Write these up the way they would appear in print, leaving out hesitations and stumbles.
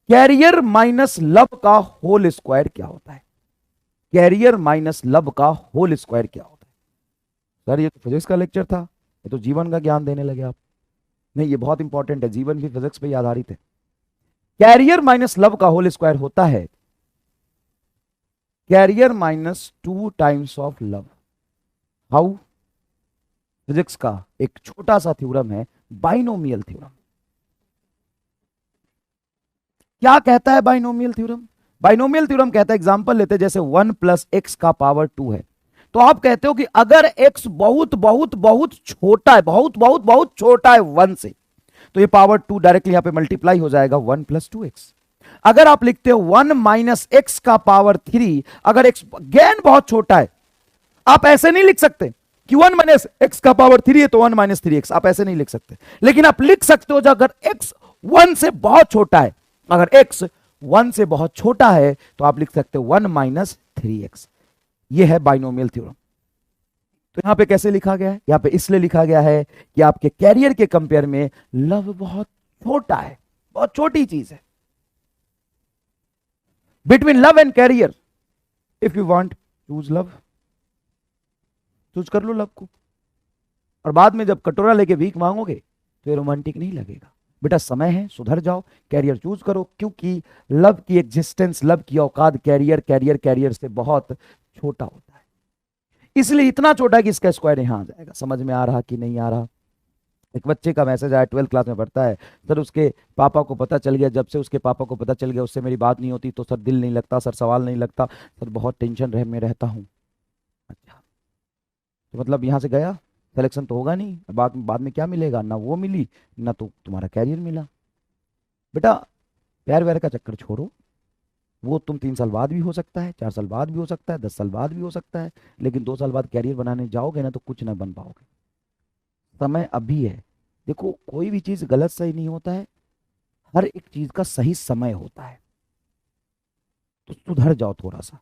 Career minus लब का whole square क्या होता है? कैरियर माइनस लब का होल स्क्वायर क्या होता है? सर ये तो फिजिक्स का लेक्चर था, ये तो जीवन का ज्ञान देने लगे आप। नहीं, ये बहुत इंपॉर्टेंट है, जीवन भी फिजिक्स पे ही आधारित है। कैरियर माइनस लब का होल स्क्वायर होता है career minus 2 times of love. How? Physics का एक छोटा सा थ्योरम है, बाइनोमियल थ्योरम। क्या कहता है बाइनोमियल थ्योरम? बाइनोमियल थ्योरम कहता है, एग्जांपल लेते हैं, जैसे 1 + x का पावर 2 है, तो आप कहते हो कि अगर x बहुत बहुत बहुत छोटा है, बहुत बहुत बहुत छोटा है 1 से, तो ये पावर 2 डायरेक्टली यहां पे मल्टीप्लाई हो जाएगा 1 + 2x। अगर आप लिखते हो 1 - x का पावर 3, अगर x गैन बहुत छोटा है, आप ऐसे नहीं लिख सकते कि 1 - x का पावर 3 है तो 1 - 3x, आप ऐसे नहीं लिख सकते। लेकिन आप लिख सकते हो, अगर x 1 से बहुत छोटा है, अगर x 1 से बहुत छोटा है, तो आप लिख सकते हो 1 - 3x। यह है बाइनोमियल थ्योरम। तो यहां पे कैसे लिखा गया है? यहां पे इसलिए लिखा गया है कि आपके कैरियर के कंपेयर में लव बहुत छोटा है, बहुत छोटी चीज है। Between love and career, if you want choose love, choose कर लो लव को। और बाद में जब कटोरा लेके भीख मांगोगे तो ये रोमांटिक नहीं लगेगा। बेटा समय है, सुधर जाओ, कैरियर चूज करो, क्योंकि लव की एग्जिस्टेंस, लव की औकात कैरियर से बहुत छोटा होता है। इसलिए इतना छोटा कि इसका स्क्वायर यहां आ जाएगा। समझ में आ रहा कि नहीं आ रहा? एक बच्चे का मैसेज आया, 12th क्लास में पढ़ता है, सर उसके पापा को पता चल गया, जब से उसके पापा को पता चल गया उससे मेरी बात नहीं होती, तो सर दिल नहीं लगता, सर सवाल नहीं लगता, सर बहुत टेंशन में रहता हूँ। अच्छा, तो मतलब यहाँ से गया, सिलेक्शन तो होगा नहीं, बाद में क्या मिलेगा? ना वो मिली, ना तो तुम्हारा कैरियर मिला। बेटा प्यार व्यार का चक्कर छोड़ो, वो तुम 3 साल बाद भी हो सकता है, 4 साल बाद भी हो सकता है, 10 साल बाद भी हो सकता है, लेकिन 2 साल बाद कैरियर बनाने जाओगे ना तो कुछ ना बन पाओगे। समय अभी है। देखो कोई भी चीज गलत सही नहीं होता है, हर एक चीज का सही समय होता है। तो सुधर जाओ थोड़ा सा।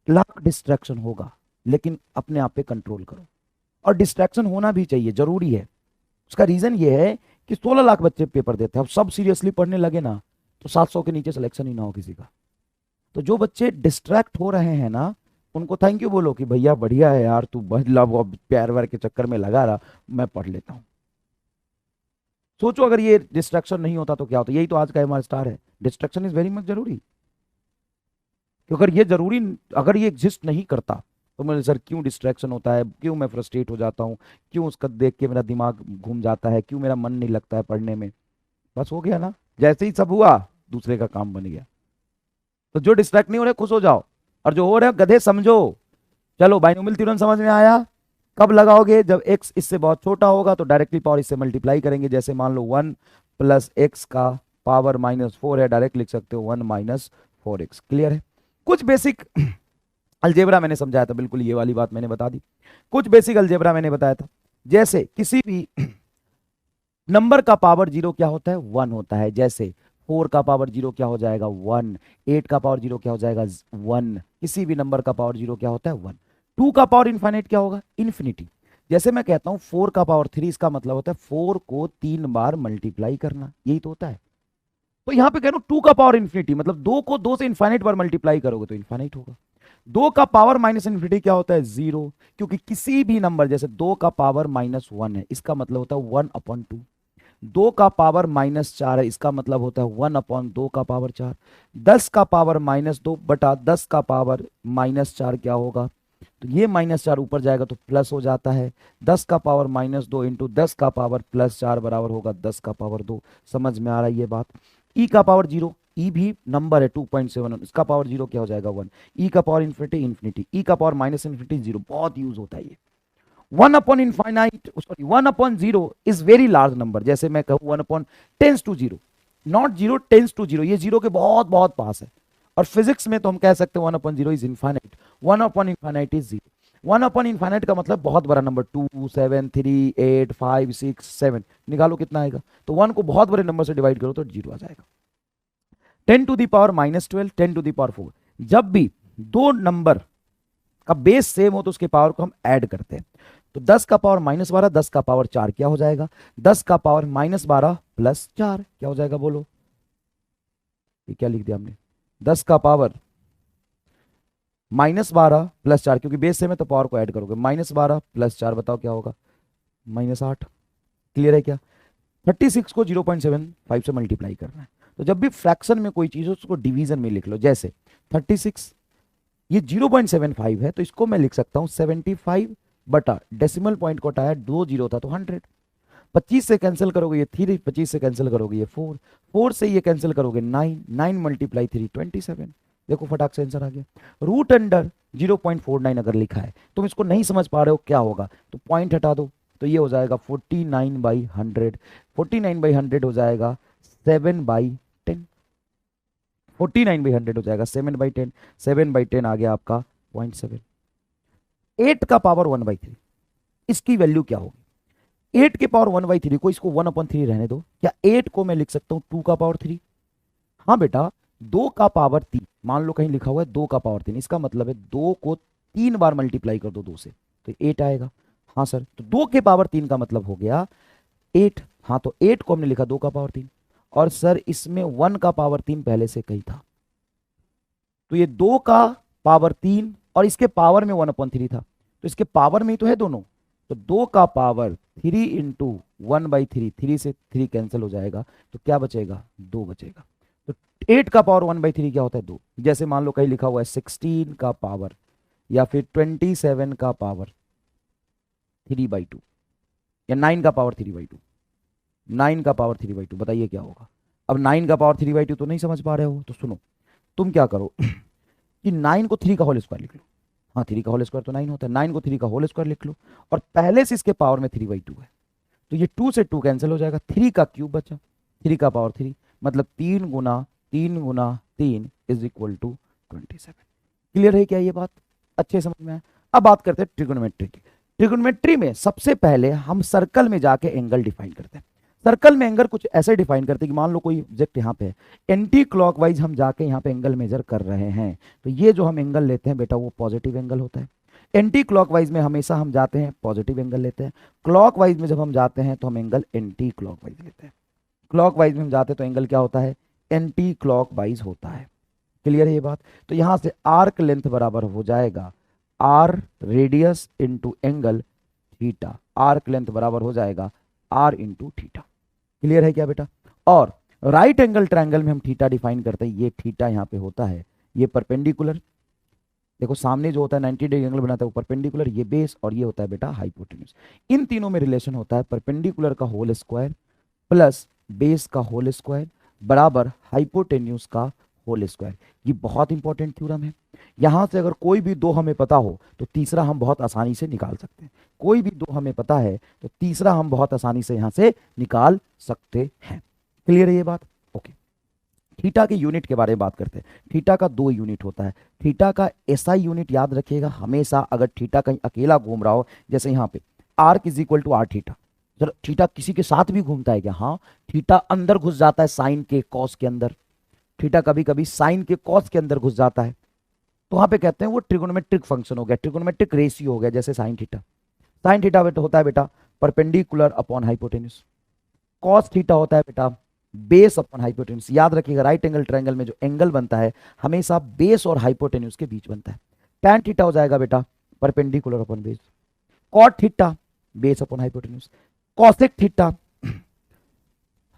लाख डिस्ट्रैक्शन होगा, लेकिन अपने आप पे कंट्रोल करो। और डिस्ट्रैक्शन होना भी चाहिए, जरूरी है। उसका रीजन ये है कि 16 लाख बच्चे पेपर देते हैं, अब सब सीरियसली पढ़ने लगे ना तो 700 के नीचे सिलेक्शन ही ना हो किसी का। तो जो बच्चे डिस्ट्रैक्ट हो रहे हैं ना, उनको थैंक यू बोलो कि भैया बढ़िया है यार, तू लव और प्यार व्यार के चक्कर में लगा रहा, मैं पढ़ लेता हूँ। सोचो अगर ये डिस्ट्रैक्शन नहीं होता तो क्या होता? यही तो आज का हमारा स्टार है। डिस्ट्रैक्शन इज वेरी मच जरूरी, क्योंकि अगर ये जरूरी, अगर ये एग्जिस्ट नहीं करता तो मुझे सर क्यों डिस्ट्रैक्शन होता है, क्यों मैं फ्रस्ट्रेट हो जाता हूँ, क्यों उसका देख के मेरा दिमाग घूम जाता है, क्यों मेरा मन नहीं लगता है पढ़ने में। बस हो गया ना, जैसे ही सब हुआ दूसरे का काम बन गया। तो जो डिस्ट्रैक्ट नहीं हो रहे खुश हो जाओ, और जो हो रहे हो गधे समझो। चलो बाइनोमियल थ्योरम समझ में आया? कब लगाओगे? जब x इससे बहुत छोटा होगा तो डायरेक्टली पावर इससे मल्टीप्लाई करेंगे। जैसे मान लो 1 + x का पावर -4 है, डायरेक्ट लिख सकते हो 1 - 4x। क्लियर है? कुछ बेसिक अलजेब्रा मैंने समझाया था, बिल्कुल ये वाली बात मैंने बता दी। कुछ बेसिक अलजेब्रा मैंने बताया था, जैसे किसी भी नंबर का पावर 0 क्या होता है? 1 होता है। जैसे 4 का पावर 0 क्या हो जाएगा? 1। 8 का पावर 0 क्या हो जाएगा? 1। किसी भी नंबर का पावर 0 क्या होता है? 1। 2 का पावर इनफाइनाइट क्या होगा? इन्फिनिटी। जैसे मैं कहता हूं 4 का पावर 3, इसका मतलब होता है 4 को 3 बार मल्टीप्लाई करना, यही तो होता है। तो यहां पे कह रहा हूं 2 का पावर इन्फिनिटी, मतलब 2 को 2 से इनफाइनाइट बार मल्टीप्लाई करोगे तो इनफाइनाइट होगा। 2 का पावर माइनस इन्फिनिटी क्या होता है? 0। क्योंकि किसी भी नंबर, जैसे 2 का पावर -1 है, इसका मतलब होता है 1/2। 2 का पावर -4 है, इसका मतलब होता है 1/2 का पावर 4। 10 का पावर -2 बटा 10 का पावर -4 क्या होगा? तो ये -4 ऊपर जाएगा तो प्लस हो जाता है। 10 का पावर -2 इंटू 10 का पावर +4 बराबर होगा 10 का पावर 2। समझ में आ रहा है ये बात? ई का पावर 0, ई भी नंबर है 2.7, इसका पावर 0 क्या हो जाएगा? 1। ई का पावर इन्फिनिटी इन्फिनिटी, ई का पावर -इन्फिनिटी 0, बहुत यूज होता है ये। 1/infinite, sorry 1/0 is very large number. जैसे मैं कहूं 1/10⁻0, नॉट 0, 10⁻0, ये 0 के बहुत बहुत पास है। और फिजिक्स में तो हम कह सकते हैं 1/0 is infinite, 1/infinite is 0। 1/infinite का मतलब बहुत बड़ा नंबर, 2 7 3 8 5 6 7, निकालो कितना आएगा। तो 1 को बहुत बड़े नंबर से डिवाइड करो तो 0 आ जाएगा। 10⁻12, 10⁴। जब भी दो नंबर का बेस सेम हो तो उसके पावर को हम ऐड करते हैं। तो 10 का पावर -12, 10 का पावर 4 क्या हो जाएगा? 10 का पावर -12 + 4 क्या हो जाएगा? बोलो। ये क्या लिख दिया हमने, 10 का पावर -12 प्लस 4, क्योंकि बेस सेम है तो पावर को ऐड करोगे, -12 प्लस 4 बताओ क्या होगा, -8। क्लियर है क्या? 36 को 0.75 से मल्टीप्लाई करना है। तो जब भी फ्रैक्शन में कोई चीज हो उसको डिवीजन में लिख लो। जैसे 36 ये 0.75 है तो इसको मैं लिख सकता हूं 75 बटा डेसिमल पॉइंट को हटाया 2 जीरो था तो 100। 25 से कैंसिल करोगे ये 3, 25 से कैंसिल करोगे ये 4, 4 से ये कैंसिल करोगे 9, 9 मल्टीप्लाई 3 27। देखो फटाक से आंसर आ गया। रूट अंडर 0.49 अगर लिखा है तुम इसको नहीं समझ पा रहे हो क्या होगा तो पॉइंट हटा दो, तो ये हो जाएगा 49/100। 49/100 हो जाएगा 7/10। 49/100 हो जाएगा 7/10। 7/10 आ गया आपका 0.7। 8 का पावर 1/3 इसकी वैल्यू क्या होगी? 8 के पावर 1/3 को, इसको 1/3 रहने दो, क्या 8 को मैं लिख सकता हूं 2 का पावर 3? हाँ बेटा, 2 का पावर 3, मान लो कहीं लिखा हुआ है 2 का पावर 3, इसका मतलब है 2 को 3 बार मल्टीप्लाई कर दो 2 से तो 8 आएगा। हाँ सर, तो 2 के पावर 3 का मतलब हो गया 8। हाँ तो 8 को हमने लिखा 2 का पावर 3, और सर इसमें 1 का पावर 3 पहले से कहीं था, तो ये 2 का पावर 3 और इसके पावर में 1/3 था, तो इसके पावर में ही तो है दोनों, तो 2 का पावर 3 इंटू 1/3, 3 से 3 कैंसिल हो जाएगा तो क्या बचेगा, 2 बचेगा। तो 8 का पावर 1/3 क्या होता है, 2। जैसे मान लो कहीं लिखा हुआ है 16 का पावर या फिर 27 का पावर 3/2 या 9 का पावर 3/2, 9 का पावर 3/2, बताइए क्या होगा। अब 9 का पावर 3/2 तो नहीं समझ पा रहे हो तो सुनो, तुम क्या करो कि 9 को 3 का होल स्क्वायर लिख लो। हाँ 3 का होल स्क्वायर तो 9 होता है, 9 को 3 का होल स्क्वायर लिख लो, और पहले से इसके पावर में 3/2 है तो ये 2 से 2 कैंसिल हो जाएगा, 3 का क्यूब बचा, 3 का पावर 3, मतलब 3 गुना 3 गुना 3 इज इक्वल टू 27। क्लियर है क्या ये बात? अच्छे समझ में आया। अब बात करते हैं ट्रिगोनोमेट्री की। ट्रिगोनोमेट्री में सबसे पहले हम सर्कल में जाके एंगल डिफाइन करते हैं। सर्कल में एंगल कुछ ऐसे डिफाइन करते हैं कि मान लो कोई ऑब्जेक्ट यहाँ पे है, एंटी क्लॉकवाइज हम जाके यहाँ पे एंगल मेजर कर रहे हैं, तो ये जो हम एंगल लेते हैं बेटा वो पॉजिटिव एंगल होता है। एंटी क्लॉकवाइज में हमेशा हम जाते हैं पॉजिटिव एंगल लेते हैं, क्लॉकवाइज में जब हम जाते हैं तो हम एंगल एंटी क्लॉकवाइज लेते हैं। क्लॉकवाइज में हम जाते हैं तो एंगल क्या होता है, एंटी क्लॉकवाइज होता है। क्लियर है ये बात? तो यहां से आर्क लेंथ बराबर हो जाएगा R radius into angle theta, arc length बराबर हो जाएगा आर इंटू थीटा। क्लियर है क्या बेटा? और राइट एंगल ट्रायंगल में हम थीटा डिफाइन करते हैं, ये थीटा यहां पे होता है, ये परपेंडिकुलर, देखो सामने जो होता है 90 डिग्री एंगल बनाता है वो परपेंडिकुलर, ये बेस, और ये होता है बेटा हाइपोटेन्यूज। इन तीनों में रिलेशन होता है परपेंडिकुलर का होल स्क्वायर प्लस बेस का होल स्क्वायर बराबर हाइपोटेन्यूज का होल स्क्वायर। ये बहुत इंपॉर्टेंट थ्योरम है। यहां से अगर कोई भी दो हमें पता हो तो तीसरा हम बहुत आसानी से निकाल सकते हैं। कोई भी दो हमें पता है तो तीसरा हम बहुत आसानी से यहां से निकाल सकते हैं। क्लियर है ये बात? ओके। थीटा के यूनिट के बारे में बात करते हैं। थीटा का 2 यूनिट होता है। थीटा का एसआई यूनिट याद रखिएगा हमेशा, अगर थीटा कहीं अकेला घूम रहा हो, जैसे यहाँ पे arc is equal to R theta. Sir theta किसी के साथ भी घूमता है क्या? हाँ, थीटा अंदर घुस जाता है साइन के कॉस के अंदर, थीटा कभी कभी साइन के कॉस के अंदर घुस जाता है, तो वहां पे कहते हैं वो ट्रिगोनोमेट्रिक फंक्शन हो गया, ट्रिगोनोमेट्रिक रेशियो हो गया। जैसे साइन थीटा, साइन थीटा होता है बेटा perpendicular upon hypotenuse, cos theta होता है बेटा बेस अपॉन हाइपोटेन्यूज। याद रखिएगा राइट एंगल ट्रायंगल में जो एंगल बनता है हमेशा बेस और हाइपोटेन्यूज के बीच बनता है। टैन थीटा हो जाएगा बेटा perpendicular upon base, cot theta base upon hypotenuse, cosec theta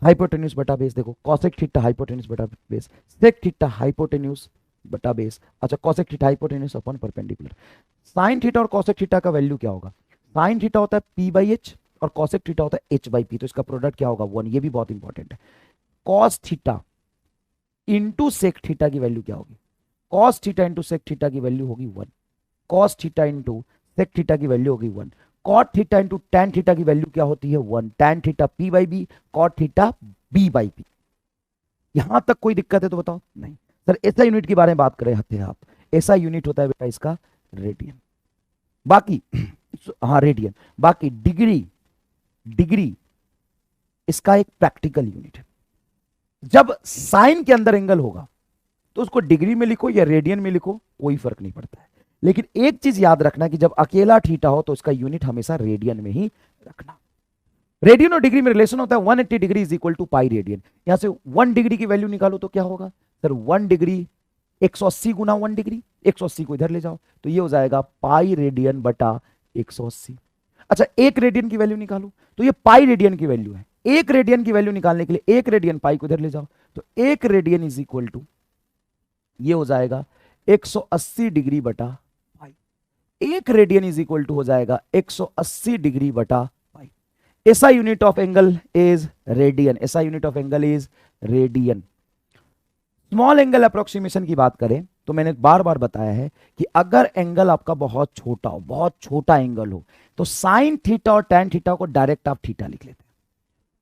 hypotenuse बटा बेस, देखो कॉसेक थीटा हाइपोटेन्यूज बटा बेस, सेक थीटा हाइपोटेन्यूज बटा बेस। अच्छा, cosec theta hypotenuse upon perpendicular. Sine theta और कॉसेक थीटा का वैल्यू क्या होगा? साइन थीटा होता है p/h और कॉसेक थीटा होता है h/p, तो इसका प्रोडक्ट क्या होगा? 1। ये भी बहुत इंपॉर्टेंट है। Cos theta into sec theta की वैल्यू क्या होगी? Cos theta into sec theta की वैल्यू होगी 1। Cos theta into sec theta की वैल्यू होगी 1। Cot theta into tan theta की वैल्यू क्या होती है? 1। Tan theta p/b, cot theta b/p। यहां तक कोई दिक्कत है तो बताओ? नहीं। सर ऐसा यूनिट के बारे में बात कर रहे थे आप, ऐसा यूनिट होता है बेटा इसका रेडियन। बाकी हाँ रेडियन, बाकी डिग्री, डिग्री इसका एक प्रैक्टिकल यूनिट है। जब साइन के अंदर एंगल होगा तो उसको डिग्री में लिखो या रेडियन में लिखो कोई फर्क नहीं पड़ता है, लेकिन एक चीज याद रखना कि जब अकेला थीटा हो तो उसका यूनिट हमेशा रेडियन में ही रखना। रेडियन और डिग्री में रिलेशन होता है 180 degree is equal to pi radian. यहां से 1 डिग्री की वैल्यू निकालो तो क्या होगा? सर 1 डिग्री 180 गुना 1 डिग्री, 180 को इधर ले जाओ तो ये हो जाएगा पाई रेडियन बटा 180। अच्छा, 1 रेडियन की वैल्यू निकालो तो ये पाई रेडियन की वैल्यू है। 1 रेडियन की वैल्यू निकालने के लिए 1 रेडियन पाई को इधर ले जाओ तो 1 रेडियन इज इक्वल टू ये हो जाएगा 180 डिग्री बटा pi. 1 radian is equal to हो जाएगा 180 डिग्री बटा पाई। ऐसा unit of angle is radian, ऐसा unit of angle is radian. Small angle approximation की बात करें तो मैंने बार बार बताया है कि अगर एंगल आपका बहुत छोटा हो, बहुत छोटा एंगल हो, तो साइन थीटा और टैन थीटा को डायरेक्ट आप थीटा लिख लेते हैं।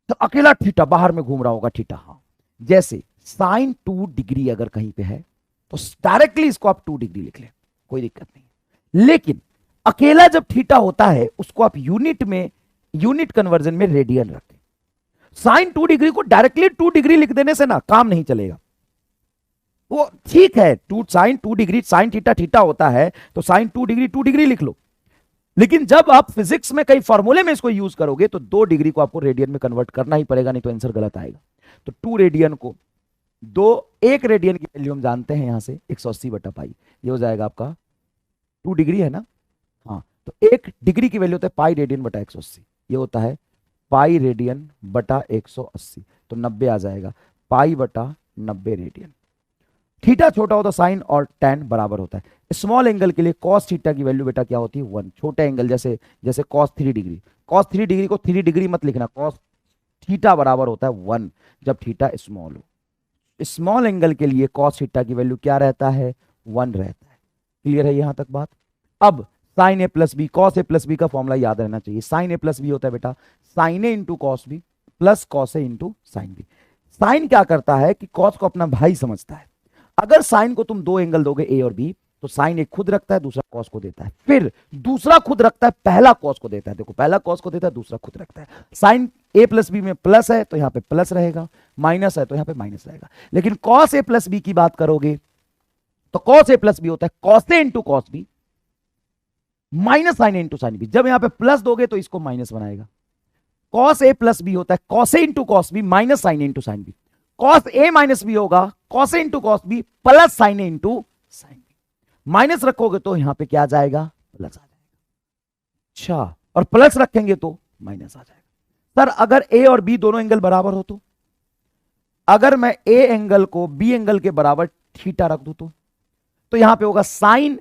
तो अकेला थीटा बाहर में घूम रहा होगा थीटा, हाँ, जैसे साइन 2 डिग्री अगर कहीं पे है तो डायरेक्टली इसको आप 2 डिग्री लिख लें, कोई दिक्कत नहीं। लेकिन अकेला जब थीटा होता है उसको आप यूनिट में, यूनिट कन्वर्जन में रेडियन रखें। साइन 2 डिग्री को डायरेक्टली 2 डिग्री लिख देने से ना काम नहीं चलेगा। वो ठीक है, sine 2 degree, sine theta theta होता है तो साइन 2 डिग्री लिख लो, लेकिन जब आप फिजिक्स में कई फॉर्मूले में इसको यूज करोगे तो 2 डिग्री को आपको रेडियन में कन्वर्ट करना ही पड़ेगा, नहीं तो आंसर गलत आएगा। तो 2 रेडियन को 1 रेडियन की वैल्यू हम जानते हैं यहां से 180 बटा पाई, ये हो जाएगा आपका 2 डिग्री है ना, हाँ, तो 1 डिग्री की वैल्यू होता है पाई रेडियन बटा 180, ये होता है पाई रेडियन बटा 180, तो 90 आ जाएगा, पाई बटा 90 रेडियन। थीटा छोटा हो तो साइन और टैन बराबर होता है। स्मॉल एंगल के लिए कॉस थीटा की वैल्यू बेटा क्या होती है 1। छोटे एंगल जैसे जैसे कॉस 3 डिग्री, कॉस 3 डिग्री को 3 डिग्री मत लिखना, कॉस थीटा बराबर होता है 1 जब थीटा स्मॉल हो। स्मॉल एंगल के लिए कॉस थीटा की वैल्यू क्या रहता है 1 रहता है। क्लियर है यहां तक बात। अब साइन ए प्लस बी, कॉस ए प्लस बी का फॉर्मूला याद रहना चाहिए। साइन ए प्लस बी होता है बेटा sine A into cos B plus cos A into sine B. Sine क्या करता है कि कॉस को अपना भाई समझता है। अगर साइन को तुम 2 एंगल दोगे ए और बी तो साइन एक खुद रखता है, दूसरा कॉस को देता है, फिर दूसरा खुद रखता है, पहला कॉस को देता है। देखो, पहला कॉस को देता है, दूसरा खुद रखता है। साइन ए प्लस बी में प्लस है तो यहां पे प्लस रहेगा, माइनस है तो यहां पे माइनस रहेगा। लेकिन कॉस ए प्लस बी की बात करोगे तो कॉस ए प्लस बी होता है cos A into cos B minus sine A into sine B. जब यहां पे प्लस दोगे तो इसको माइनस बनाएगा। कॉस ए प्लस बी होता है cos A into cos B minus sine A into sine B. Cos A minus B होगा cos A into cos B plus sine A into sine B. Minus रखोगे तो यहां पे क्या आ जाएगा, plus आ जाएगा। अच्छा, और प्लस रखेंगे तो माइनस आ जाएगा। सर अगर ए और बी दोनों एंगल बराबर हो तो, अगर मैं ए एंगल को बी एंगल के बराबर थीटा रख दूं तो यहां पे होगा sine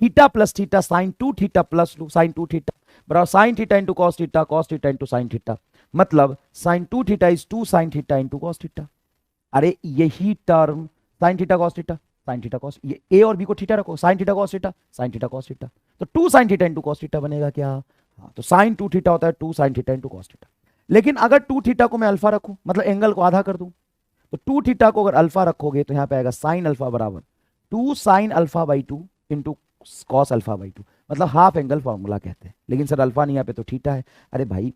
theta plus theta sine 2 theta plus sine 2 theta बराबर sine theta into cos theta into sine theta. मतलब sine 2 theta is 2 sine theta into cos theta. अरे यही term sine theta cos theta sine theta cos, ये A और B को theta रखो, sine theta cos theta sine theta cos theta, तो 2 sine theta into cos theta बनेगा क्या, हाँ, तो साइन 2 थीटा होता है 2 sine theta into cos theta. लेकिन अगर 2 थीटा को मैं अल्फा रखूं, मतलब एंगल को आधा कर दूं, तो 2 थीटा को अगर अल्फा रखोगे तो यहां पे आएगा साइन अल्फा बराबर 2 sine alpha by 2 into cos alpha by 2, मतलब हाफ एंगल फॉर्मूला कहते हैं। लेकिन सर अल्फा नहीं, यहाँ पे तो थीटा है। अरे भाई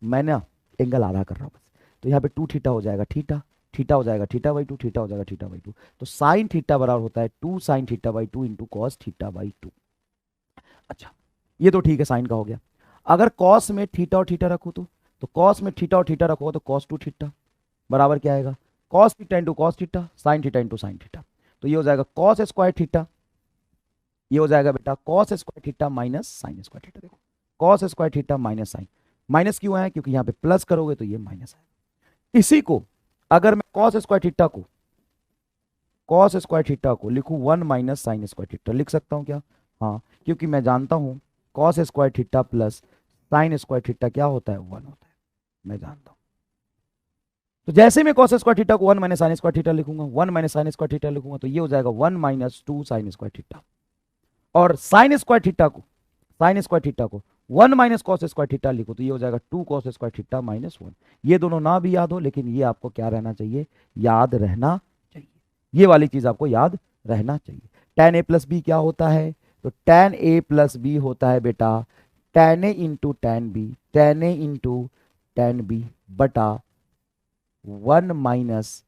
मैं ना एंगल आधा कर रहा हूं बस, तो यहाँ पे 2 थीटा हो जाएगा थीटा, थीटा हो जाएगा थीटा बाई 2, थीटा हो जाएगा थीटा बाई 2, तो साइन थीटा बराबर होता है 2 sine theta by 2 into cos theta by 2। अच्छा, ये तो ठीक है, साइन का हो गया। अगर कॉस में थीटा और थीटा रखो तो कॉस में थीटा और थीटा रखोगे तो कॉस 2 थीटा बराबर क्या आएगा, cos theta into cos theta sine theta into sine theta. तो ये हो जाएगा कॉस स्क्वायर थीटा, ये हो जाएगा बेटा cos square theta minus sine square theta. देखो cos square theta minus sine, minus क्यों है, क्योंकि यहाँ पे प्लस करोगे तो ये माइनस आएगा। इसी को अगर मैं कॉस स्क्वायर थीटा को लिखूं 1 माइनस साइन स्क्वायर थीटा, लिख सकता हूं क्या, हाँ, क्योंकि मैं जानता हूं cos square theta plus sign square theta क्या होता है 1 होता है, मैं जानता हूं। तो जैसे मैं कॉस स्क्वायर थीटा को 1 माइनस साइन स्क्वायर थीटा लिखूंगा, 1 माइनस साइन स्क्वायर थीटा लिखूंगा तो ये हो जाएगा 1 माइनस 2 साइन स्क्वायर थीटा। और साइन स्क्वायर थीटा को 1 माइनस कॉस स्क्वायर थीटा लिखो तो ये हो जाएगा 2 कॉस स्क्वायर थीटा माइनस 1। ये दोनों ना भी याद हो, लेकिन ये आपको क्या रहना चाहिए, याद रहना चाहिए, ये वाली चीज आपको याद रहना चाहिए। tan a प्लस बी क्या होता है, तो tan a प्लस बी होता है बेटा tan a into tan b, tan a into tan b बटा 1 minus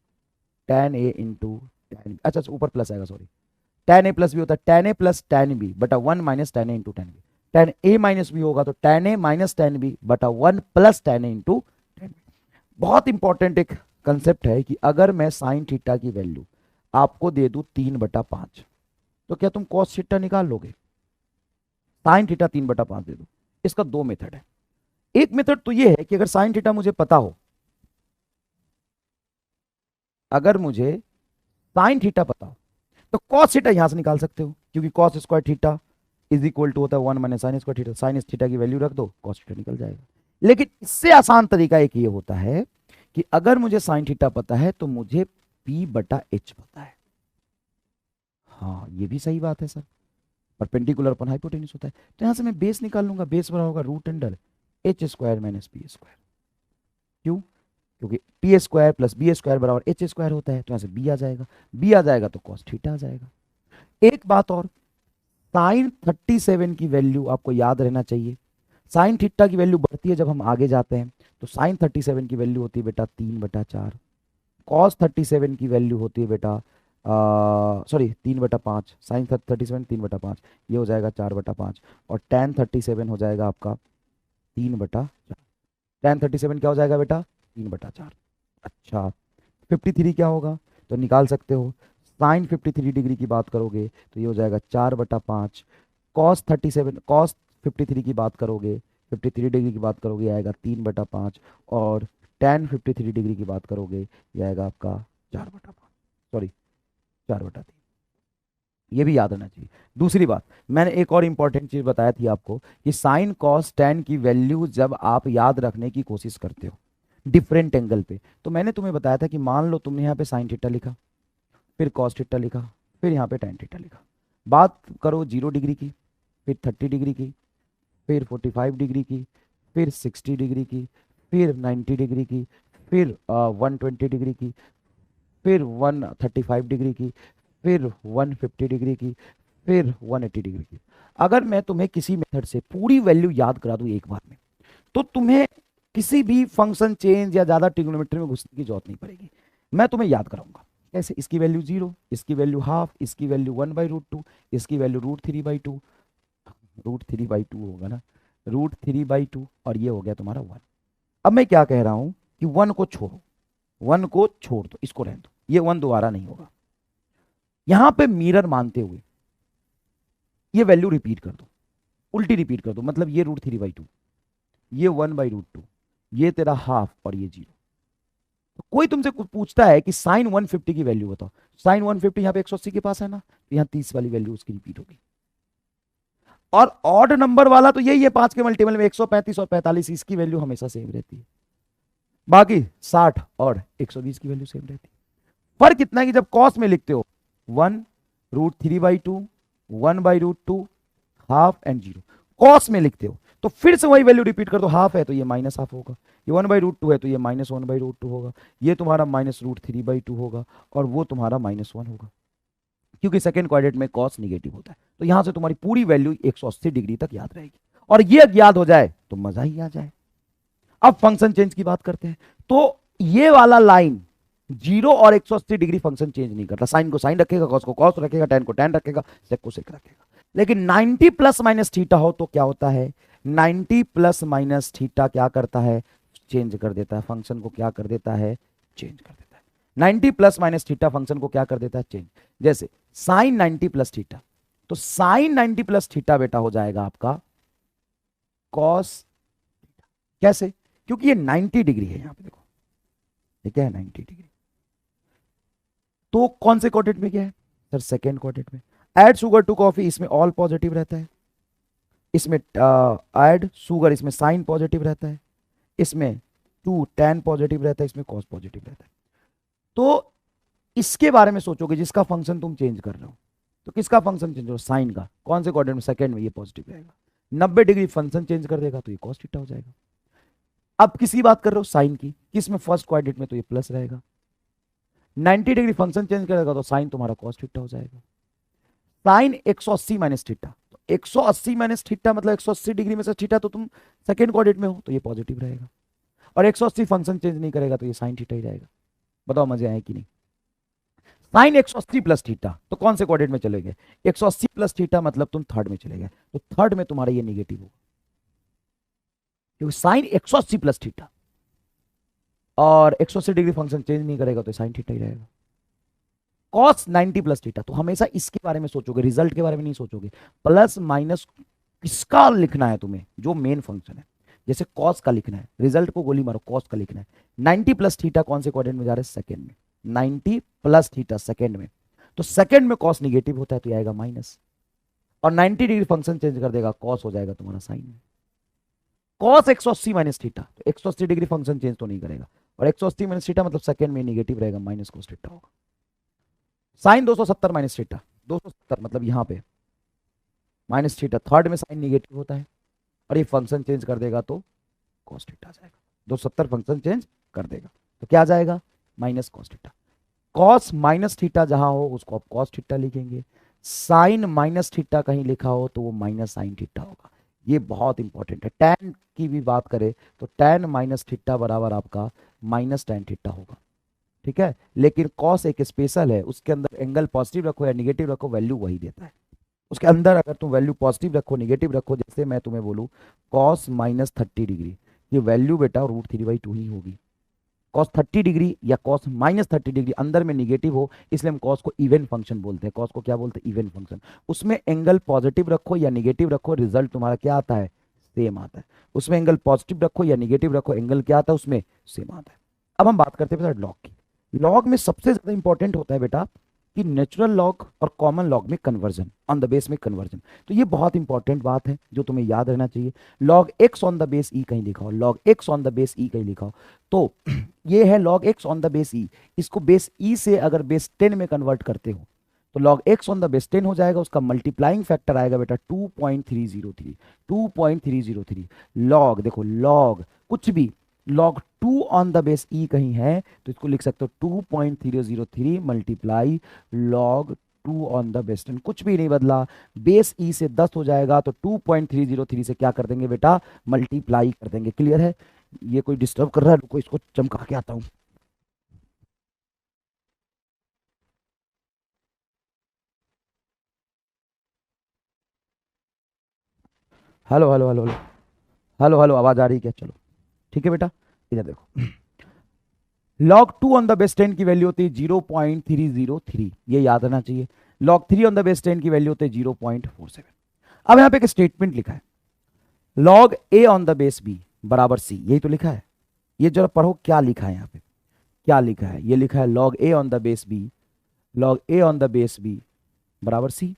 tan a into tan b। अच्छा ऊपर प्लस आएगा, sorry, tan a plus B होता है tan a plus tan b बटा 1 minus tan a into tan b। tan a minus B होगा तो tan a minus tan b बटा 1 plus tan a into tan b। बहुत important एक concept है कि अगर मैं साइन थीटा की वैल्यू आपको दे दूं 3/5, तो क्या तुम कॉस थीटा निकाल लोगे? साइन थीटा 3/5 दे दो। इसका दो मेथड है। एक मेथड तो ये है कि अगर साइन थीटा मुझे पता हो, अगर मुझे साइन थीटा पता हो तो कॉस थीटा यहां से निकाल सकते हो, क्योंकि cos square theta is equal to होता है 1 minus sine square theta. Sine theta की वैल्यू रख दो, कॉस थीटा निकल जाएगा। लेकिन इससे आसान तरीका एक ये होता है कि अगर मुझे साइन थीटा पता है तो मुझे P/H पता है। हाँ, ये भी सही बात है सर, परपेंडिकुलर अपन हाइपोटेन्यूज होता है, तो यहां से मैं बेस निकाल लूंगा। बेस बराबर होगा root under H square minus P square. क्यों? क्योंकि P square plus B square बराबर एच स्क्वायर होता है, तो यहां से बी आ जाएगा। बी आ जाएगा तो कॉस थीटा आ जाएगा। एक बात और, साइन 37 की वैल्यू आपको याद रहना चाहिए। साइन थीटा की वैल्यू बढ़ती है जब हम आगे जाते हैं, तो साइन 37 की वैल्यू होती है बेटा 3/4। कॉस 37 की वैल्यू होती है बेटा सॉरी 3/5। साइन 37 3/5, ये हो जाएगा 4/5। और टेन 37 हो जाएगा आपका 3/4। टेन 37 क्या हो जाएगा बेटा? 3/4। अच्छा, 53 क्या होगा? तो निकाल सकते हो। साइन 53 डिग्री की बात करोगे तो ये हो जाएगा 4/5। कॉस 53 की बात करोगे, 53 डिग्री की बात करोगे, आएगा 3/5। और टेन 53 डिग्री की बात करोगे, ये आएगा आपका 4/5, सॉरी 4/3। ये भी याद रहना चाहिए। दूसरी बात, मैंने एक और इंपॉर्टेंट चीज बताया थी आपको कि साइन कॉस टेन की वैल्यू जब आप याद रखने की कोशिश करते हो डिफरेंट एंगल पे, तो मैंने तुम्हें बताया था कि मान लो तुमने यहाँ पे साइन थीटा लिखा, फिर कॉस थीटा लिखा, फिर यहाँ पे टेन थीटा लिखा। बात करो 0 डिग्री की, फिर 30 डिग्री की, फिर 45 डिग्री की, फिर 60 डिग्री की, फिर 90 डिग्री की, फिर 120 डिग्री की, फिर 135 डिग्री की, फिर 150 डिग्री की, फिर 180 डिग्री की। अगर मैं तुम्हें किसी मेथड से पूरी वैल्यू याद करा दूं एक बार में, तो तुम्हें किसी भी फंक्शन चेंज या ज्यादा ट्रिग्नोमेट्री में घुसने की जरूरत नहीं पड़ेगी। मैं तुम्हें याद कराऊंगा कैसे। इसकी वैल्यू 0, इसकी वैल्यू हाफ, इसकी वैल्यू 1/√2, इसकी वैल्यू √3/2। √3/2 होगा ना, √3/2, और ये हो गया तुम्हारा 1। अब मैं क्या कह रहा हूं कि 1 को छोड़ो, 1 को छोड़ दो, इसको रहने दो, ये 1 दोबारा नहीं होगा। यहां पे मिरर मानते हुए ये वैल्यू रिपीट कर दो, उल्टी रिपीट कर दो। मतलब ये √3/2, ये 1/√2, ये तेरा हाफ, और ये 0। तो कोई तुमसे कुछ पूछता है कि साइन 150 की वैल्यू बताओ, साइन 150 यहाँ पे 180 के पास है ना, तो यहाँ 30 वाली वैल्यू उसकी रिपीट होगी। और ऑड नंबर वाला तो यही है, 5 के मल्टीपल में 135 और 45, इसकी वैल्यू हमेशा सेम रहती है। बाकी 60 और 120 की वैल्यू सेम रहती है। फर्क इतना है कि जब कॉस में लिखते हो 1√3/2, 1/√2, हाफ एंड 0। कॉस में लिखते हो तो फिर से वही वैल्यू रिपीट कर दो, हाफ है तो ये माइनस हाफ होगा, ये 1/√2 है तो ये -1/√2 होगा, ये तुम्हारा -√3/2 होगा, और वो तुम्हारा -1 होगा, क्योंकि सेकंड क्वाड्रेंट में कॉस निगेटिव होता है। तो यहां से तुम्हारी पूरी वैल्यू 180 डिग्री तक याद रहेगी, और ये याद हो जाए तो मजा ही आ जाए। अब फंक्शन चेंज की बात करते हैं। तो ये वाला लाइन 0 और 180 डिग्री फंक्शन चेंज नहीं करता। साइन को साइन रखेगा, कॉस को कॉस रखेगा, टेन को टेन रखेगा, सेक को सेक रखेगा। लेकिन 90 प्लस माइनस थीटा हो तो क्या होता है? 90 प्लस माइनस थीटा क्या करता है? चेंज कर देता है फंक्शन को। क्या कर देता है? चेंज कर देता है। 90 प्लस माइनस थीटा फंक्शन को क्या कर देता है? चेंज। जैसे साइन 90 प्लस थीटा, तो साइन 90 प्लस थीटा बेटा हो जाएगा आपका कॉस। कैसे? क्योंकि ये 90 डिग्री है, यहां पे देखो ये क्या है, 90 डिग्री। तो कौन से क्वाड्रेंट में क्या है सर? सेकेंड क्वाड्रेंट में। ऐड शुगर टू कॉफी, इसमें ऑल पॉजिटिव रहता है। इसमें ऐड शुगर, इसमें साइन पॉजिटिव रहता है। इसमें टू टैन पॉजिटिव रहता है, इसमें कॉस पॉजिटिव रहता है। तो इसके बारे में सोचोगे जिसका फंक्शन तुम चेंज कर रहे हो, तो किसका फंक्शन चेंज हो? साइन का। कौन से क्वाड्रेंट में? सेकंड में, ये पॉजिटिव रहेगा। 90 डिग्री फंक्शन चेंज कर देगा तो ये कॉस थीटा हो जाएगा। अब किसकी बात कर रहे हो? साइन की। किस में? फर्स्ट क्वाड्रेंट में, तो ये प्लस रहेगा। 90 डिग्री फंक्शन चेंज करेगा तो साइन तुम्हारा कॉस थीटा हो जाएगा। साइन 180 माइनस थीटा, तो 180 माइनस थीटा मतलब 180 डिग्री में से थीटा, तो तुम सेकंड क्वाड्रेंट में हो तो ये पॉजिटिव रहेगा। और 180 फंक्शन चेंज नहीं करेगा तो ये साइन थीटा ही रहेगा। बताओ मजे आए कि नहीं? साइन 180 प्लस थीटा, तो कौन से क्वाड्रेंट में चले गए? 180 प्लस थीटा मतलब तुम थर्ड में चले गए, तो थर्ड में तुम्हारा ये निगेटिव होगा, क्योंकि साइन 180 प्लस थीटा और 180 डिग्री फंक्शन चेंज नहीं करेगा तो साइन थीटा ही रहेगा। कॉस 90 प्लस थीटा, तो हमेशा इसके बारे में सोचोगे, रिजल्ट के बारे में नहीं सोचोगे। प्लस माइनस किसका लिखना है तुम्हें, जो मेन फंक्शन है। जैसे कॉस का लिखना है, रिजल्ट को गोली मारो, कॉस का लिखना है। 90 प्लस थीटा कौन से क्वाड्रेंट में जा रहा है, सेकंड में। 90 प्लस थीटा सेकंड में, तो सेकंड में कॉस निगेटिव होता है तो ये आएगा माइनस, और 90 डिग्री फंक्शन चेंज कर देगा, कॉस हो जाएगा तुम्हारा साइन में। कॉस 180 माइनस थीटा, तो 180 डिग्री फंक्शन चेंज तो नहीं करेगा, और 180 माइनस थीटा मतलब सेकंड में निगेटिव रहेगा, माइनस कॉस थीटा होगा। साइन 270 माइनस थीटा, 270 मतलब यहां पे माइनस थीटा, थर्ड में साइन निगेटिव होता है, और ये फंक्शन चेंज कर देगा तो कॉस थीटा आ जाएगा। 270 फंक्शन चेंज कर देगा तो क्या आ जाएगा, minus cos theta. Cos minus theta जहां हो उसको आप कॉस थीटा लिखेंगे, साइन माइनस थीटा कहीं लिखा हो तो वो माइनस साइन थीटा होगा। ये बहुत इंपॉर्टेंट है। टैन की भी बात करें तो टैन माइनस थीटा बराबर आपका माइनस टैन थीटा होगा, ठीक है। लेकिन कॉस एक स्पेशल है, उसके अंदर एंगल पॉजिटिव रखो या निगेटिव रखो, वैल्यू वही देता है। उसके अंदर अगर तुम वैल्यू पॉजिटिव रखो निगेटिव रखो, जैसे मैं तुम्हें बोलूं कॉस माइनस 30 डिग्री, ये वैल्यू बेटा √3/2 ही होगी। कॉस 30 डिग्री या कॉस माइनस 30 डिग्री अंदर में निगेटिव हो, इसलिए हम कॉस को इवन फंक्शन बोलते हैं। कॉस को क्या बोलते हैं, इवन फंक्शन। उसमें एंगल पॉजिटिव रखो या निगेटिव रखो, रिजल्ट तुम्हारा क्या आता है, सेम आता है। उसमें एंगल पॉजिटिव रखो या निगेटिव रखो, एंगल क्या आता है उसमें, सेम आता है। अब हम बात करते हैं बेटा लॉग की। लॉग में सबसे ज्यादा इंपॉर्टेंट होता है बेटा कि नेचुरल लॉग और कॉमन लॉग में कन्वर्जन, ऑन द बेस में कन्वर्जन। तो ये बहुत इंपॉर्टेंट बात है जो तुम्हें याद रहना चाहिए। Log x on the base e कहीं लिखा हो, log x on the base e कहीं लिखा हो, तो ये है log x on the base e. इसको बेस ई से अगर बेस 10 में कन्वर्ट करते हो तो log x on the base 10 हो जाएगा, उसका मल्टीप्लाइंग फैक्टर आएगा बेटा 2.303। 2.303 लॉग, देखो लॉग कुछ भी log 2 on the base e कहीं है तो इसको लिख सकते हो 2.003 multiply log 2 on the base 10, कुछ भी नहीं बदला। बेस ई से 10 हो जाएगा तो 2.303 से क्या कर देंगे बेटा, मल्टीप्लाई कर देंगे। क्लियर है। ये कोई डिस्टर्ब कर रहा है, रुको इसको चमका के आता हूं। Hello hello hello hello hello hello, आवाज आ रही है क्या, चलो ठीक है बेटा। इधर देखो, लॉग 2 ऑन द बेस 10 की वैल्यू होती है 0.303, ये याद रहना चाहिए। लॉग 3 ऑन द बेस 10 की वैल्यू होती है 0.47। अब यहां पे एक स्टेटमेंट लिखा है, log A on the base B बराबर सी, यही तो लिखा है। ये जरा पढ़ो क्या लिखा है यहाँ पे, क्या लिखा है। ये लिखा है log A on the base B, log A on the base B बराबर c.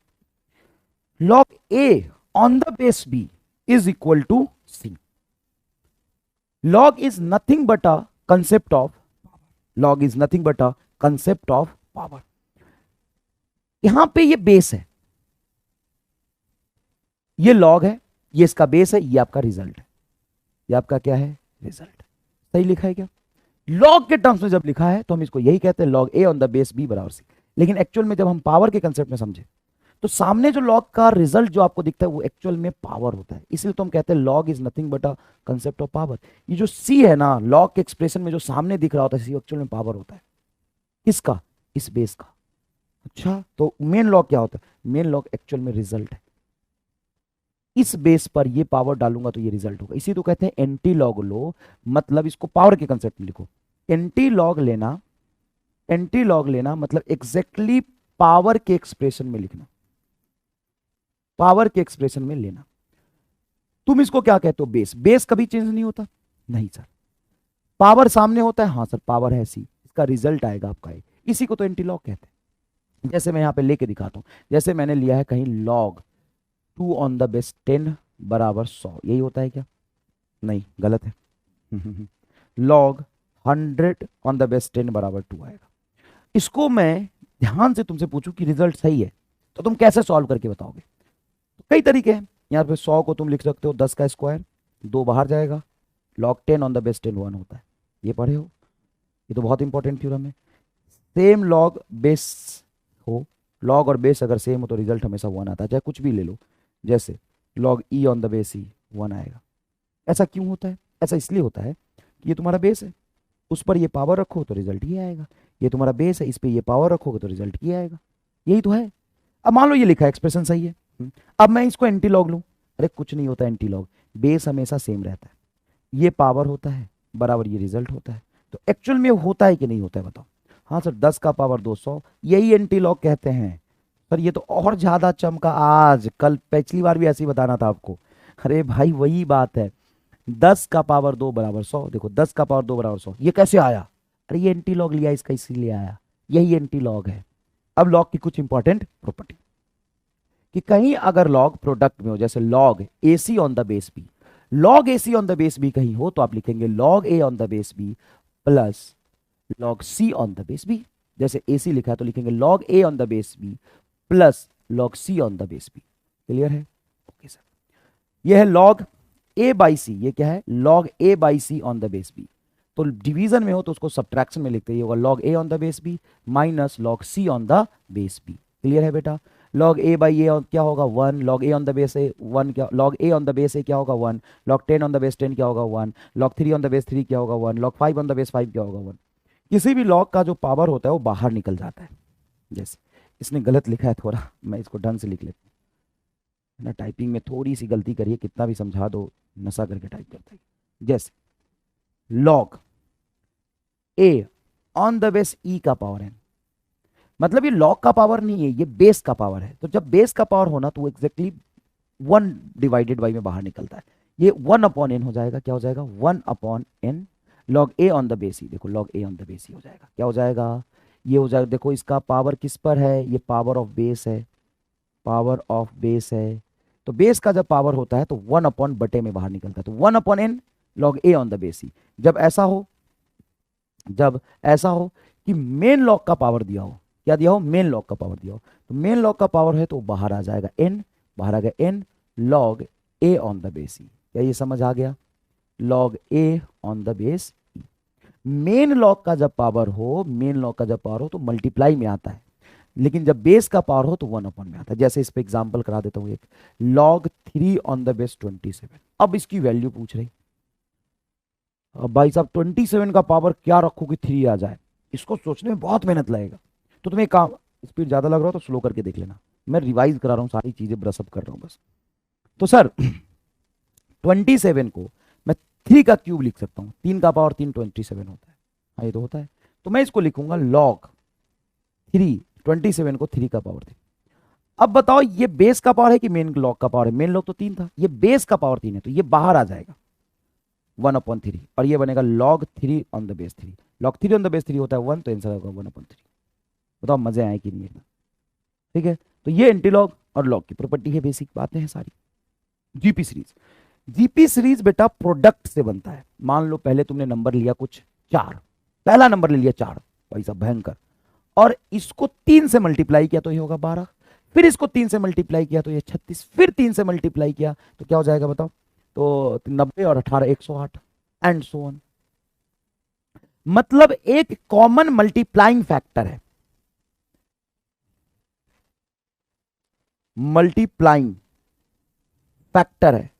Log A on the base b is equal to c. Log is nothing but a concept of, log is nothing but a concept of power. यहां पे ये base है, ये log है, ये इसका base है, ये आपका रिजल्ट है। ये आपका क्या है, रिजल्ट। सही लिखा है क्या। लॉग के टर्म्स में जब लिखा है तो हम इसको यही कहते हैं log A on the base B बराबर सी। लेकिन एक्चुअल में जब हम पावर के कंसेप्ट में समझे तो सामने जो लॉग का रिजल्ट जो आपको दिखता है वो एक्चुअल में पावर होता है। इसलिए तो हम कहते हैं log is nothing but a concept of power. ये जो सी है ना लॉग के एक्सप्रेशन में जो सामने दिख रहा होता है सी एक्चुअल में पावर होता है। किसका, इस बेस का। अच्छा तो मेन लॉग क्या होता है, मेन लॉग एक्चुअल में रिजल्ट है। इस बेस पर ये पावर डालूंगा तो ये रिजल्ट होगा। इसी तो कहते हैं एंटी लॉग लो, मतलब इसको पावर के कंसेप्ट में लिखो। एंटी लॉग लेना, एंटी लॉग लेना मतलब एग्जैक्टली पावर के एक्सप्रेशन में लिखना, पावर के एक्सप्रेशन में लेना। तुम इसको क्या कहते हो, बेस। बेस कभी चेंज नहीं होता, नहीं सर। पावर सामने होता है, हाँ सर पावर है सी, इसका रिजल्ट आएगा आपका ए। इसी को तो एंटी लॉग कहते हैं। जैसे मैं यहां पे लेके दिखाता हूं, जैसे मैंने लिया है कहीं लॉग 2 ऑन द बेस 10 बराबर 100, यही होता है क्या, नहीं गलत है। लॉग 100 ऑन द बेस 10 बराबर 2 आएगा। इसको मैं ध्यान से तुमसे पूछूं कि रिजल्ट सही है तो तुम कैसे सॉल्व करके बताओगे। तो कई तरीके हैं। यहाँ पे 100 को तुम लिख सकते हो 10 का स्क्वायर, 2 बाहर जाएगा, लॉग 10 ऑन द बेस 10 1 होता है, ये पढ़े हो। ये तो बहुत इंपॉर्टेंट थ्योरम है। सेम लॉग बेस हो, लॉग और बेस अगर सेम हो तो रिजल्ट हमेशा 1 आता है, चाहे कुछ भी ले लो। जैसे log e on the base e 1 आएगा। ऐसा क्यों होता है, ऐसा इसलिए होता है कि ये तुम्हारा बेस है, उस पर ये पावर रखो तो रिजल्ट ये आएगा। ये तुम्हारा बेस है, इस पर ये पावर रखोगे तो रिजल्ट ये आएगा। यही तो है। अब मान लो ये लिखा है एक्सप्रेशन सही है, अब मैं इसको एंटी लॉग लूं, अरे कुछ नहीं होता एंटी लॉग, बेस हमेशा सेम रहता है, ये पावर होता है बराबर ये रिजल्ट होता है। तो एक्चुअल में होता है कि नहीं होता है बताओ। हाँ सर 10 का पावर 200, यही एंटी लॉग कहते हैं सर। ये तो और ज्यादा चमका आज, कल पिछली बार भी ऐसे ही बताना था आपको। अरे भाई वही बात है, 10 का पावर 2 बराबर 100। देखो 10 का पावर 2 बराबर 100, ये कैसे आया? अरे ये एंटी लॉग लिया इसका, इसीलिए आया, यही एंटी लॉग है। अब लॉग की कुछ इंपॉर्टेंट प्रॉपर्टी, कि कहीं अगर लॉग प्रोडक्ट में हो, जैसे log A C on the base B, log A C on the base B कहीं हो तो आप लिखेंगे log A on the base B plus log C on the base B. जैसे ए सी लिखा है तो लिखेंगे log A on the base B plus log C on the base B. Clear है? ओके सर, ये है log A by C, ये क्या है? Log A by C on the base B. तो डिवीजन में हो तो उसको सब्ट्रैक्शन में लिखते हैं, ये होगा log A on the base b minus log C on the base B. Clear है बेटा? लॉग ए बाई ए क्या होगा? 1। Log A on the base a 1 क्या, log A on the base a क्या होगा? 1। लॉग 10 ऑन द बेस 10 क्या होगा? 1। Log 3 on the base 3 क्या होगा? 1। लॉग 5 ऑन द बेस 5 क्या होगा? 1। किसी भी लॉग का जो पावर होता है वो बाहर निकल जाता है। जैसे इसने गलत लिखा है थोड़ा, मैं इसको ढंग से लिख लेता हूँ ना, टाइपिंग में थोड़ी सी गलती करिए, कितना भी समझा दो नशा करके टाइप करता है। जैसे log A on the base e का पावर है, मतलब ये लॉग का पावर नहीं है, ये बेस का पावर है। तो जब बेस का पावर होना तो वो एग्जैक्टली 1 डिवाइडेड बाई में बाहर निकलता है, ये 1 अपॉन एन हो जाएगा। क्या हो जाएगा? 1 upon n log A on the base e. देखो log A on the base e हो जाएगा, क्या हो जाएगा? ये हो जाएगा, देखो इसका पावर किस पर है? ये पावर ऑफ बेस है, पावर ऑफ बेस है। तो बेस का जब पावर होता है तो 1 अपॉन बटे में बाहर निकलता है, तो 1 upon n log A on the base e. जब ऐसा हो, जब ऐसा हो कि मेन लॉग का पावर दिया हो, क्या दिया हो? मेन लॉग का पावर दिया हो, तो मेन लॉग का पावर है तो बाहर आ जाएगा एन, बाहर आ गया n log A on the base e. क्या ये समझ आ गया? Log A on the base e. Main log का जब पावर हो, मेन लॉग का जब पावर हो तो मल्टीप्लाई में आता है, लेकिन जब बेस का पावर हो तो 1 अपॉन में आता है। जैसे इस पे एग्जांपल करा देता हूं, एक लॉग 3 ऑन द बेस 27। अब इसकी वैल्यू पूछ रही, अब भाई साहब 27 का पावर क्या रखो कि 3 आ जाए, इसको सोचने में बहुत मेहनत लगेगा। तो तुम्हें काम स्पीड ज्यादा लग रहा हो तो स्लो करके देख लेना, मैं रिवाइज करा रहा हूँ, सारी चीजें ब्रशअप कर रहा हूँ बस। तो सर 27 को मैं 3 का क्यूब लिख सकता हूँ, 3 का पावर 3 27 होता है। हाँ ये तो होता है, तो मैं इसको लिखूंगा लॉग 3, 27 को 3 का पावर 3। अब बताओ ये बेस का पावर है कि मेन लॉग का पावर है? मेन लॉग तो 3 था, ये बेस का पावर 3 है, तो ये बाहर आ जाएगा 1 अपॉन 3 और ये बनेगा log 3 on the base 3। Log 3 on the base 3 होता है 1, तो आंसर होगा 1 अपॉन 3। बताओ मजे आए कि नहीं एकदम? ठीक है, तो ये एंटीलॉग और लॉग की प्रॉपर्टी है, बेसिक बातें हैं सारी। जीपी सीरीज, जीपी सीरीज बेटा प्रोडक्ट से बनता है। मान लो पहले तुमने नंबर लिया कुछ 4, पहला नंबर ले लिया 4, भाई साहब भयंकर, और इसको 3 से मल्टीप्लाई किया तो ये होगा 12, फिर इसको 3 से मल्टीप्लाई किया तो ये 36, फिर 3 से मल्टीप्लाई किया तो क्या हो जाएगा बताओ? तो 90 और 18 108 एंड सो ऑन। मतलब एक कॉमन मल्टीप्लाइंग फैक्टर है, मल्टीप्लाइंग फैक्टर है,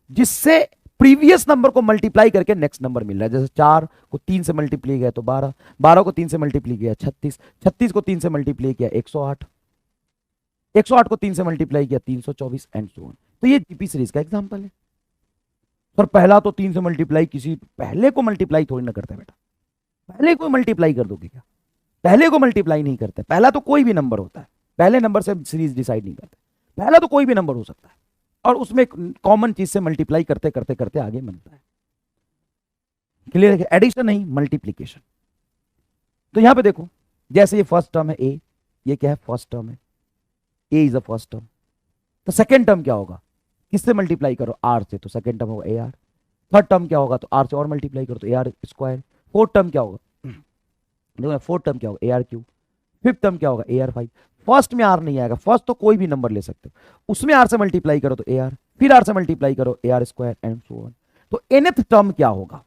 जिससे प्रीवियस नंबर को मल्टीप्लाई करके नेक्स्ट नंबर मिल रहा है। जैसे 4 को 3 से मल्टीप्लाई किया तो 12, 12 को 3 से मल्टीप्लाई किया 36, 36 को 3 से मल्टीप्लाई किया 108, 108 को 3 से मल्टीप्लाई किया 324 एंड सो ऑन। तो ये जीपी सीरीज का एग्जांपल है। पर पहला तो 3 से मल्टीप्लाई किसी पहले को मल्टीप्लाई थोड़ी ना करता है बेटा, पहले को मल्टीप्लाई कर दोगे क्या? पहले को मल्टीप्लाई नहीं करते, पहला तो कोई भी नंबर होता है, पहले नंबर से सीरीज डिसाइड नहीं करते, पहला तो कोई भी नंबर हो सकता है और उसमें कॉमन चीज से मल्टीप्लाई करते करते करते आगे बनता है। क्लियर है? एडिशन नहीं, मल्टीप्लीकेशन। तो यहां पे देखो, जैसे ये फर्स्ट टर्म है ए, ये क्या है? फर्स्ट टर्म है, ए इज द फर्स्ट टर्म। तो सेकेंड टर्म क्या होगा? किससे मल्टीप्लाई करो? आर से, तो सेकेंड टर्म होगा ए आर। थर्ड टर्म क्या होगा? तो आर से और मल्टीप्लाई करो तो A R square. Fourth term क्या होगा? देखो फोर्थ टर्म क्या होगा? A R Q. Fifth term क्या होगा? A R 5। फर्स्ट में आर नहीं आएगा, फर्स्ट तो कोई भी नंबर ले सकते हो, उसमें आर से मल्टीप्लाई करो तो ए आर, फिर आर से मल्टीप्लाई करो A R square and so on. तो एनथ टर्म क्या होगा?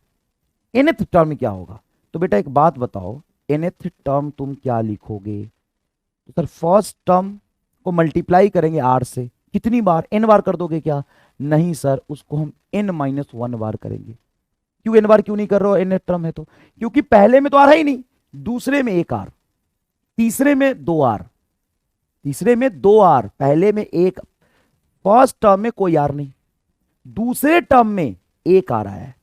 एनथ टर्म क्या होगा? तो बेटा एक बात बताओ, एनथ टर्म तुम क्या लिखोगे? तो सर फर्स्ट टर्म को मल्टीप्लाई करेंगे आर से, कितनी बार? एन बार कर दोगे क्या? नहीं सर, उसको हम एन माइनस 1 बार करेंगे। क्यों एन बार क्यों नहीं कर रहे हो? एन टर्म है तो, क्योंकि पहले में तो आ रहा ही नहीं, दूसरे में 1 आर, तीसरे में 2 आर, तीसरे में 2 आर, पहले में 1, फर्स्ट टर्म में कोई आर नहीं, दूसरे टर्म में 1 आ रहा है,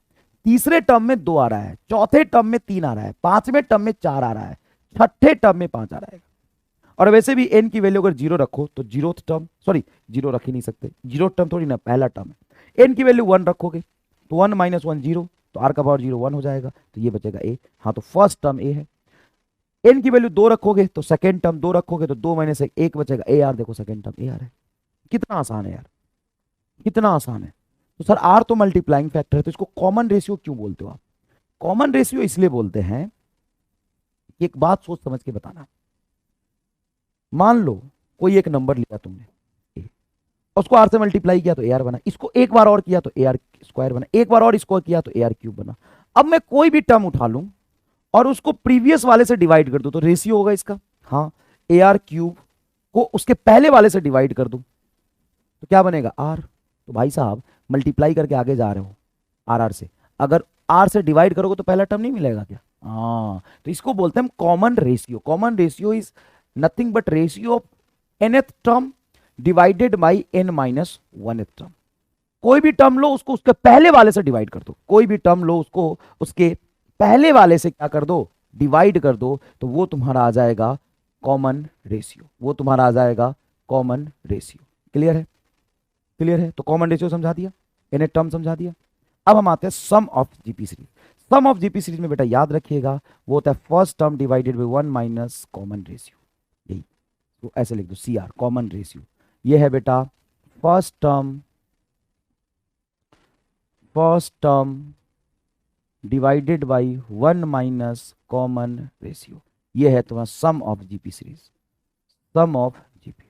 तीसरे टर्म में 2 आ रहा है, चौथे टर्म में 3 आ रहा है, पांचवें टर्म में 4 आ रहा है, छठे टर्म में 5 आ जाएगा। और वैसे भी n की वैल्यू अगर 0 रखो तो जीरोथ टर्म, सॉरी 0 रख ही नहीं सकते, जीरो टर्म थोड़ी ना, पहला टर्म है। n की वैल्यू 1 रखोगे तो 1 माइनस 1 0, तो r का पावर 0 1 हो जाएगा, तो ये बचेगा a। हाँ तो फर्स्ट टर्म a है। n की वैल्यू 2 रखोगे तो सेकंड टर्म 2 रखोगे तो 2 माइनस 1 बचेगा a r, देखो सेकंड टर्म a r है। कितना आसान है यार, कितना आसान है। तो सर r तो मल्टीप्लाइंग फैक्टर है, तो इसको कॉमन रेशियो क्यों बोलते हो आप? कॉमन रेशियो इसलिए बोलते हैं कि एक बात सोच समझ के बताना। मान लो कोई एक नंबर लिया तुमने a, उसको r से मल्टीप्लाई किया तो ar बना, इसको एक बार और किया तो ar स्क्वायर बना, एक बार और इसको किया तो ar क्यूब बना। अब मैं कोई भी टर्म उठा लूं और उसको प्रीवियस वाले से डिवाइड कर दूं तो रेशियो होगा इसका। हाँ, ar क्यूब को उसके पहले वाले से डिवाइड कर दूं तो क्या बनेगा r। तो भाई साहब मल्टीप्लाई करके आगे जा रहे हो आर आर से, अगर r से डिवाइड करोगे तो पहला टर्म नहीं मिलेगा क्या? हाँ, तो इसको बोलते हैं हम common ratio. Common ratio is nothing but ratio of nth term divided by n minus 1th term. कोई भी टर्म लो उसको उसके पहले वाले से डिवाइड कर दो, कोई भी टर्म लो उसको उसके पहले वाले से क्या कर दो, डिवाइड कर दो, तो वो तुम्हारा आ जाएगा कॉमन रेशियो, वो तुम्हारा आ जाएगा कॉमन रेशियो। क्लियर है? क्लियर है? तो कॉमन रेशियो समझा दिया, nth टर्म समझा दिया। अब हम आते हैं sum of GP series. Sum of GP series में बेटा याद रखिएगा वो होता है first term divided by 1 minus common ratio, यही तो ऐसे लिख दो CR कॉमन रेशियो। ये है बेटा first term divided by 1 minus common ratio, ये है तुम्हारा sum of GP series, sum of GP.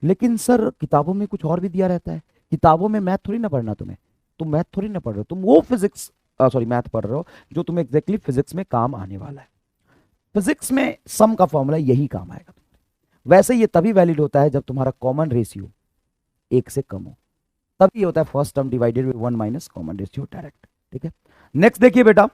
लेकिन सर किताबों में कुछ और भी दिया रहता है, किताबों में मैथ थोड़ी ना पढ़ना तुम्हें, तुम मैथ थोड़ी ना पढ़ रहे हो, तुम वो फिजिक्स सॉरी मैथ पढ़ रहे हो जो तुम्हें एग्जैक्टली फिजिक्स में काम आने वाला है। फिजिक्स में सम का फॉर्मूला यही काम आएगा। वैसे ये तभी वैलिड होता है जब तुम्हारा कॉमन रेशियो 1 से कम हो, तभी होता है first term divided by 1 minus common ratio direct. ठीक है, नेक्स्ट देखिए बेटा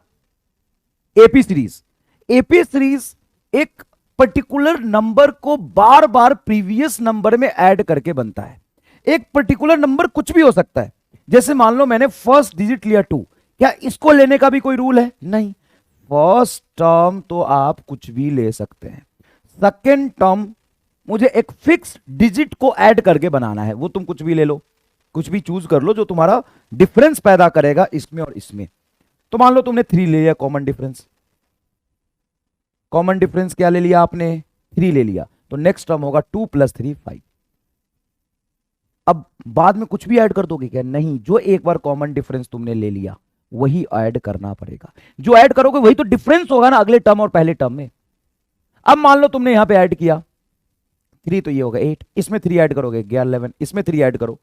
एपी सीरीज। एपी सीरीज एक पर्टिकुलर नंबर को बार बार प्रीवियस नंबर में ऐड करके बनता है। एक पर्टिकुलर नंबर कुछ भी हो सकता है, जैसे मान लो मैंने फर्स्ट डिजिट लिया 2, क्या इसको लेने का भी कोई रूल है? नहीं, फर्स्ट टर्म तो आप कुछ भी ले सकते हैं, सेकेंड टर्म मुझे एक फिक्स डिजिट को ऐड करके बनाना है, वो तुम कुछ भी ले लो, कुछ भी चूज कर लो जो तुम्हारा डिफरेंस पैदा करेगा इसमें और इसमें। तो मान लो तुमने 3 ले लिया कॉमन डिफरेंस, कॉमन डिफरेंस क्या ले लिया आपने? 3 ले लिया, तो नेक्स्ट टर्म होगा 2 + 3 5। अब बाद में कुछ भी ऐड कर दोगे क्या? नहीं, जो एक बार कॉमन डिफरेंस तुमने ले लिया वही ऐड करना पड़ेगा, जो ऐड करोगे वही तो डिफरेंस होगा ना अगले टर्म और पहले टर्म में। अब मान लो तुमने यहां पे ऐड किया 3, तो ये होगा 8, इसमें 3 ऐड करोगे 11, इसमें 3 ऐड करो,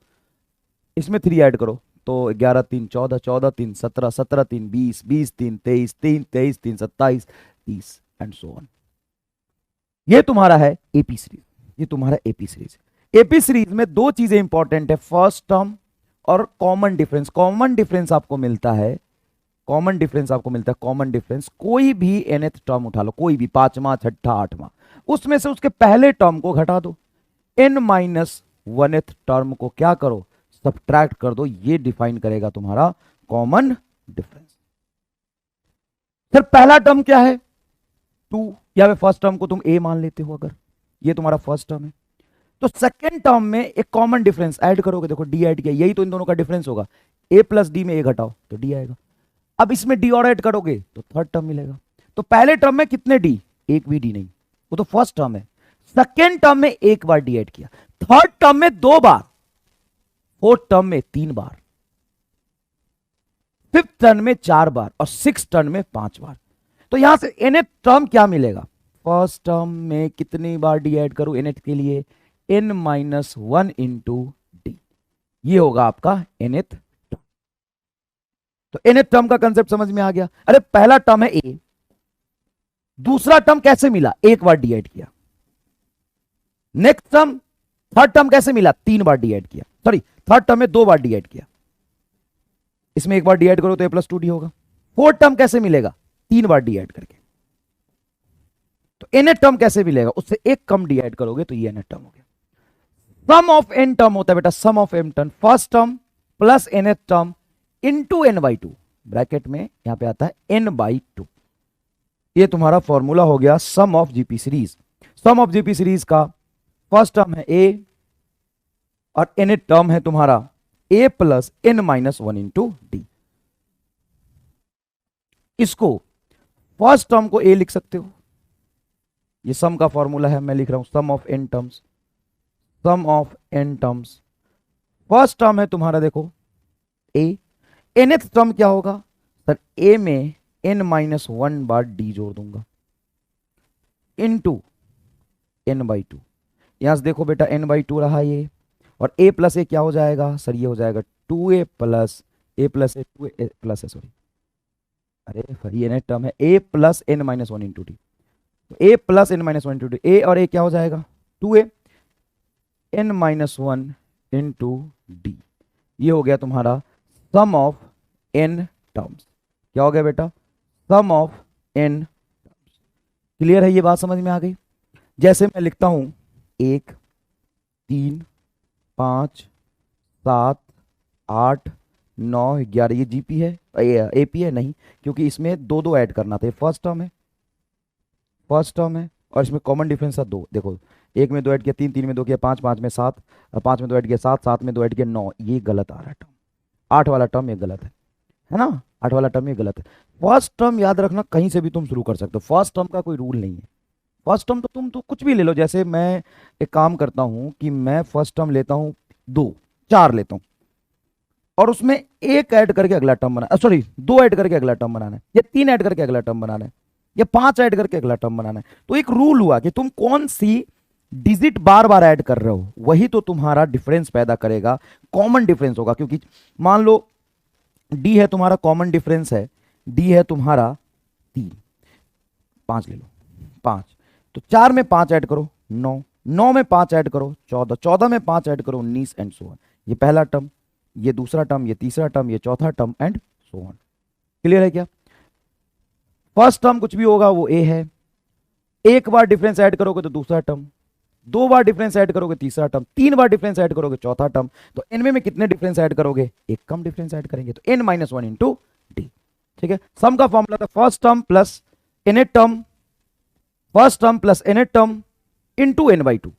इसमें 3 ऐड करो तो 11 3 14, 14 3 17, 17 3 20, 20 3 23, 3 23 3 27 30 एंड सो ऑन। ये तुम्हारा है एपी सीरीज, ये तुम्हारा एपी सीरीज। एपी सीरीज में 2 चीजें इंपॉर्टेंट है, फर्स्ट टर्म और कॉमन डिफरेंस। कॉमन डिफरेंस आपको मिलता है, कॉमन डिफरेंस आपको मिलता है, कॉमन डिफरेंस कोई भी nth टर्म उठा लो, कोई भी 5वां 6ठा 8वां, उसमें से उसके पहले टर्म को घटा दो, n माइनस 1th टर्म को क्या करो? सब्ट्रैक्ट कर दो, ये डिफाइन करेगा तुम्हारा कॉमन डिफरेंस। सर पहला टर्म क्या है? 2, या फर्स्ट टर्म को तुम a मान लेते हो, अगर ये तुम्हारा फर्स्ट टर्म है तो सेकेंड टर्म में एक कॉमन डिफरेंस ऐड करोगे, देखो d ऐड किया, यही तो इन दोनों का डिफरेंस होगा, a + d में a घटाओ तो d आएगा। अब इसमें d और ऐड करोगे तो थर्ड टर्म मिलेगा। तो पहले टर्म में कितने d? एक भी d नहीं, वो तो फर्स्ट टर्म है। सेकेंड टर्म में एक बार d ऐड किया, थर्ड टर्म में 2 बार, फोर्थ टर्म में 3 बार, फिफ्थ टर्म में 4 बार और सिक्स टर्म में 5 बार। तो यहां से nth टर्म क्या मिलेगा? फर्स्ट टर्म में कितनी बार d ऐड करूं nth के लिए? n माइनस 1 इंटू डी, ये होगा आपका nth टर्म। तो nth टर्म का कंसेप्ट समझ में आ गया। अरे पहला टर्म है a, दूसरा टर्म कैसे मिला? एक बार d ऐड किया। नेक्स्ट टर्म, थर्ड टर्म कैसे मिला? 3 बार d ऐड किया, सॉरी थर्ड टर्म में 2 बार d ऐड किया, इसमें एक बार d ऐड करो तो a + 2d होगा। फोर्थ टर्म कैसे मिलेगा? 3 बार d ऐड करके। तो nth टर्म कैसे मिलेगा? उससे एक कम d ऐड करोगे तो ये nth टर्म हो गया। सम ऑफ n टर्म होता है बेटा, sum of m term, first term plus nth term into n/2, bracket में यहां पे आता है n/2, ये तुम्हारा फॉर्मूला हो गया sum of GP series. Sum of GP series का फर्स्ट टर्म है ए और nth टर्म है तुम्हारा a plus n minus 1 into d. इसको फर्स्ट टर्म को a लिख सकते हो, ये सम का फॉर्मूला है, मैं लिख रहा हूं sum of n terms. Sum of n terms, first term है तुम्हारा देखो a, nth टर्म क्या होगा सर, a में n माइनस 1 बार d जोड़ दूंगा इनटू n बाई 2। यहां से देखो बेटा n बाई 2 रहा ये, और a प्लस ए क्या हो जाएगा सर, ये हो जाएगा 2a प्लस ए प्लस ए 2a प्लस ए, सॉरी अरे ये नेट टर्म है a plus n minus 1 into D. तो a plus n minus 1 into D, a और a क्या हो जाएगा 2a n minus 1 into D. ये हो गया तुम्हारा सम ऑफ n टर्म्स। क्या हो गया बेटा, sum of n terms. Clear है, ये बात समझ में आ गई। जैसे मैं लिखता हूं 1 3 5 7 8 9 11, ये जीपी है, एपी है नहीं, क्योंकि इसमें दो दो ऐड करना था। फर्स्ट टर्म है, फर्स्ट टर्म है, और इसमें कॉमन डिफरेंस है 2। देखो एक में 2 ऐड किया 3, 3 में 2 किया 5, 5 में 7, 5 में 2 ऐड किया 7, 7 में 2 ऐड किया 9, ये गलत आ रहा है टर्म। 8 वाला टर्म ये गलत है ना, 8 वाला टर्म ये गलत है। फर्स्ट टर्म याद रखना, कहीं से भी तुम शुरू कर सकते हो, फर्स्ट टर्म का कोई रूल नहीं है। फर्स्ट टर्म तो तुम तो कुछ भी ले लो, जैसे मैं एक काम करता हूं कि मैं फर्स्ट टर्म लेता हूं 2 4 लेता हूं, और उसमें एक ऐड करके अगला टर्म बनाना, सॉरी 2 ऐड करके अगला टर्म बनाना है, या 3 ऐड करके अगला टर्म बनाना है, या 5 ऐड करके अगला टर्म बनाना है। तो एक रूल हुआ कि तुम कौन सी डिजिट बार बार ऐड कर रहे हो, वही तो तुम्हारा डिफरेंस पैदा करेगा, कॉमन डिफरेंस होगा। क्योंकि मान लो डी है तुम्हारा, कॉमन डिफरेंस है डी है तुम्हारा 3, 5 ले लो 5, तो 4 में 5 ऐड करो 9, 9 में 5 ऐड करो 14, 14 में 5 ऐड करो 19 एंड सो ऑन। ये पहला टर्म, ये दूसरा टर्म, ये तीसरा टर्म, ये चौथा term and so on. Clear है क्या? फर्स्ट टर्म कुछ भी होगा वो ए है, एक बार डिफरेंस ऐड करोगे तो दूसरा टर्म, 2 बार डिफरेंस ऐड करोगे तीसरा टर्म, 3 बार डिफरेंस ऐड करोगे चौथा टर्म। तो एन में कितने डिफरेंस ऐड करोगे, एक कम डिफरेंस ऐड करेंगे, तो n माइनस 1 इंटू डी। ठीक है, सम का फॉर्मूला था first term plus nth term, first term plus nth term into n by 2,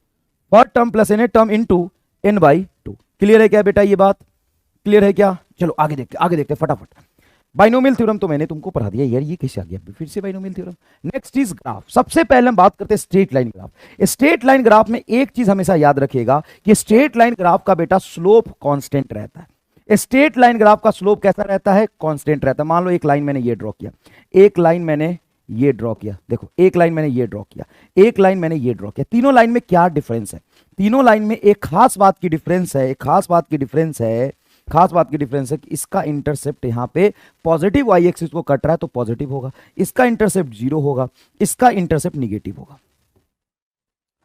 first term plus nth term into n by 2। Clear है क्या बेटा, ये बात क्लियर है क्या? चलो आगे देखते फटाफट। बाइनोमियल थ्योरम तो मैंने तुमको पढ़ा दिया यार, ये कैसे आ गया फिर से binomial theorem. Next is graph. सबसे पहले हम बात करते हैं straight line graph. Straight line graph में एक चीज हमेशा याद रखिएगा कि स्ट्रेट लाइन ग्राफ का बेटा स्लोप कांस्टेंट रहता है। स्ट्रेट लाइन ग्राफ का स्लोप कैसा रहता है, कांस्टेंट रहता है। मान लो एक लाइन मैंने ये ड्रॉ किया, एक लाइन मैंने ये ड्रॉ किया, देखो एक लाइन मैंने ये ड्रॉ किया, एक लाइन मैंने ये ड्रॉ किया, तीनों लाइन में क्या डिफरेंस है? तीनों लाइन में एक खास बात की डिफरेंस है, खास बात की डिफरेंस है कि इसका इंटरसेप्ट यहां पे पॉजिटिव वाई एक्सिस को कट रहा है तो पॉजिटिव होगा, इसका इंटरसेप्ट 0 होगा, इसका इंटरसेप्ट निगेटिव होगा।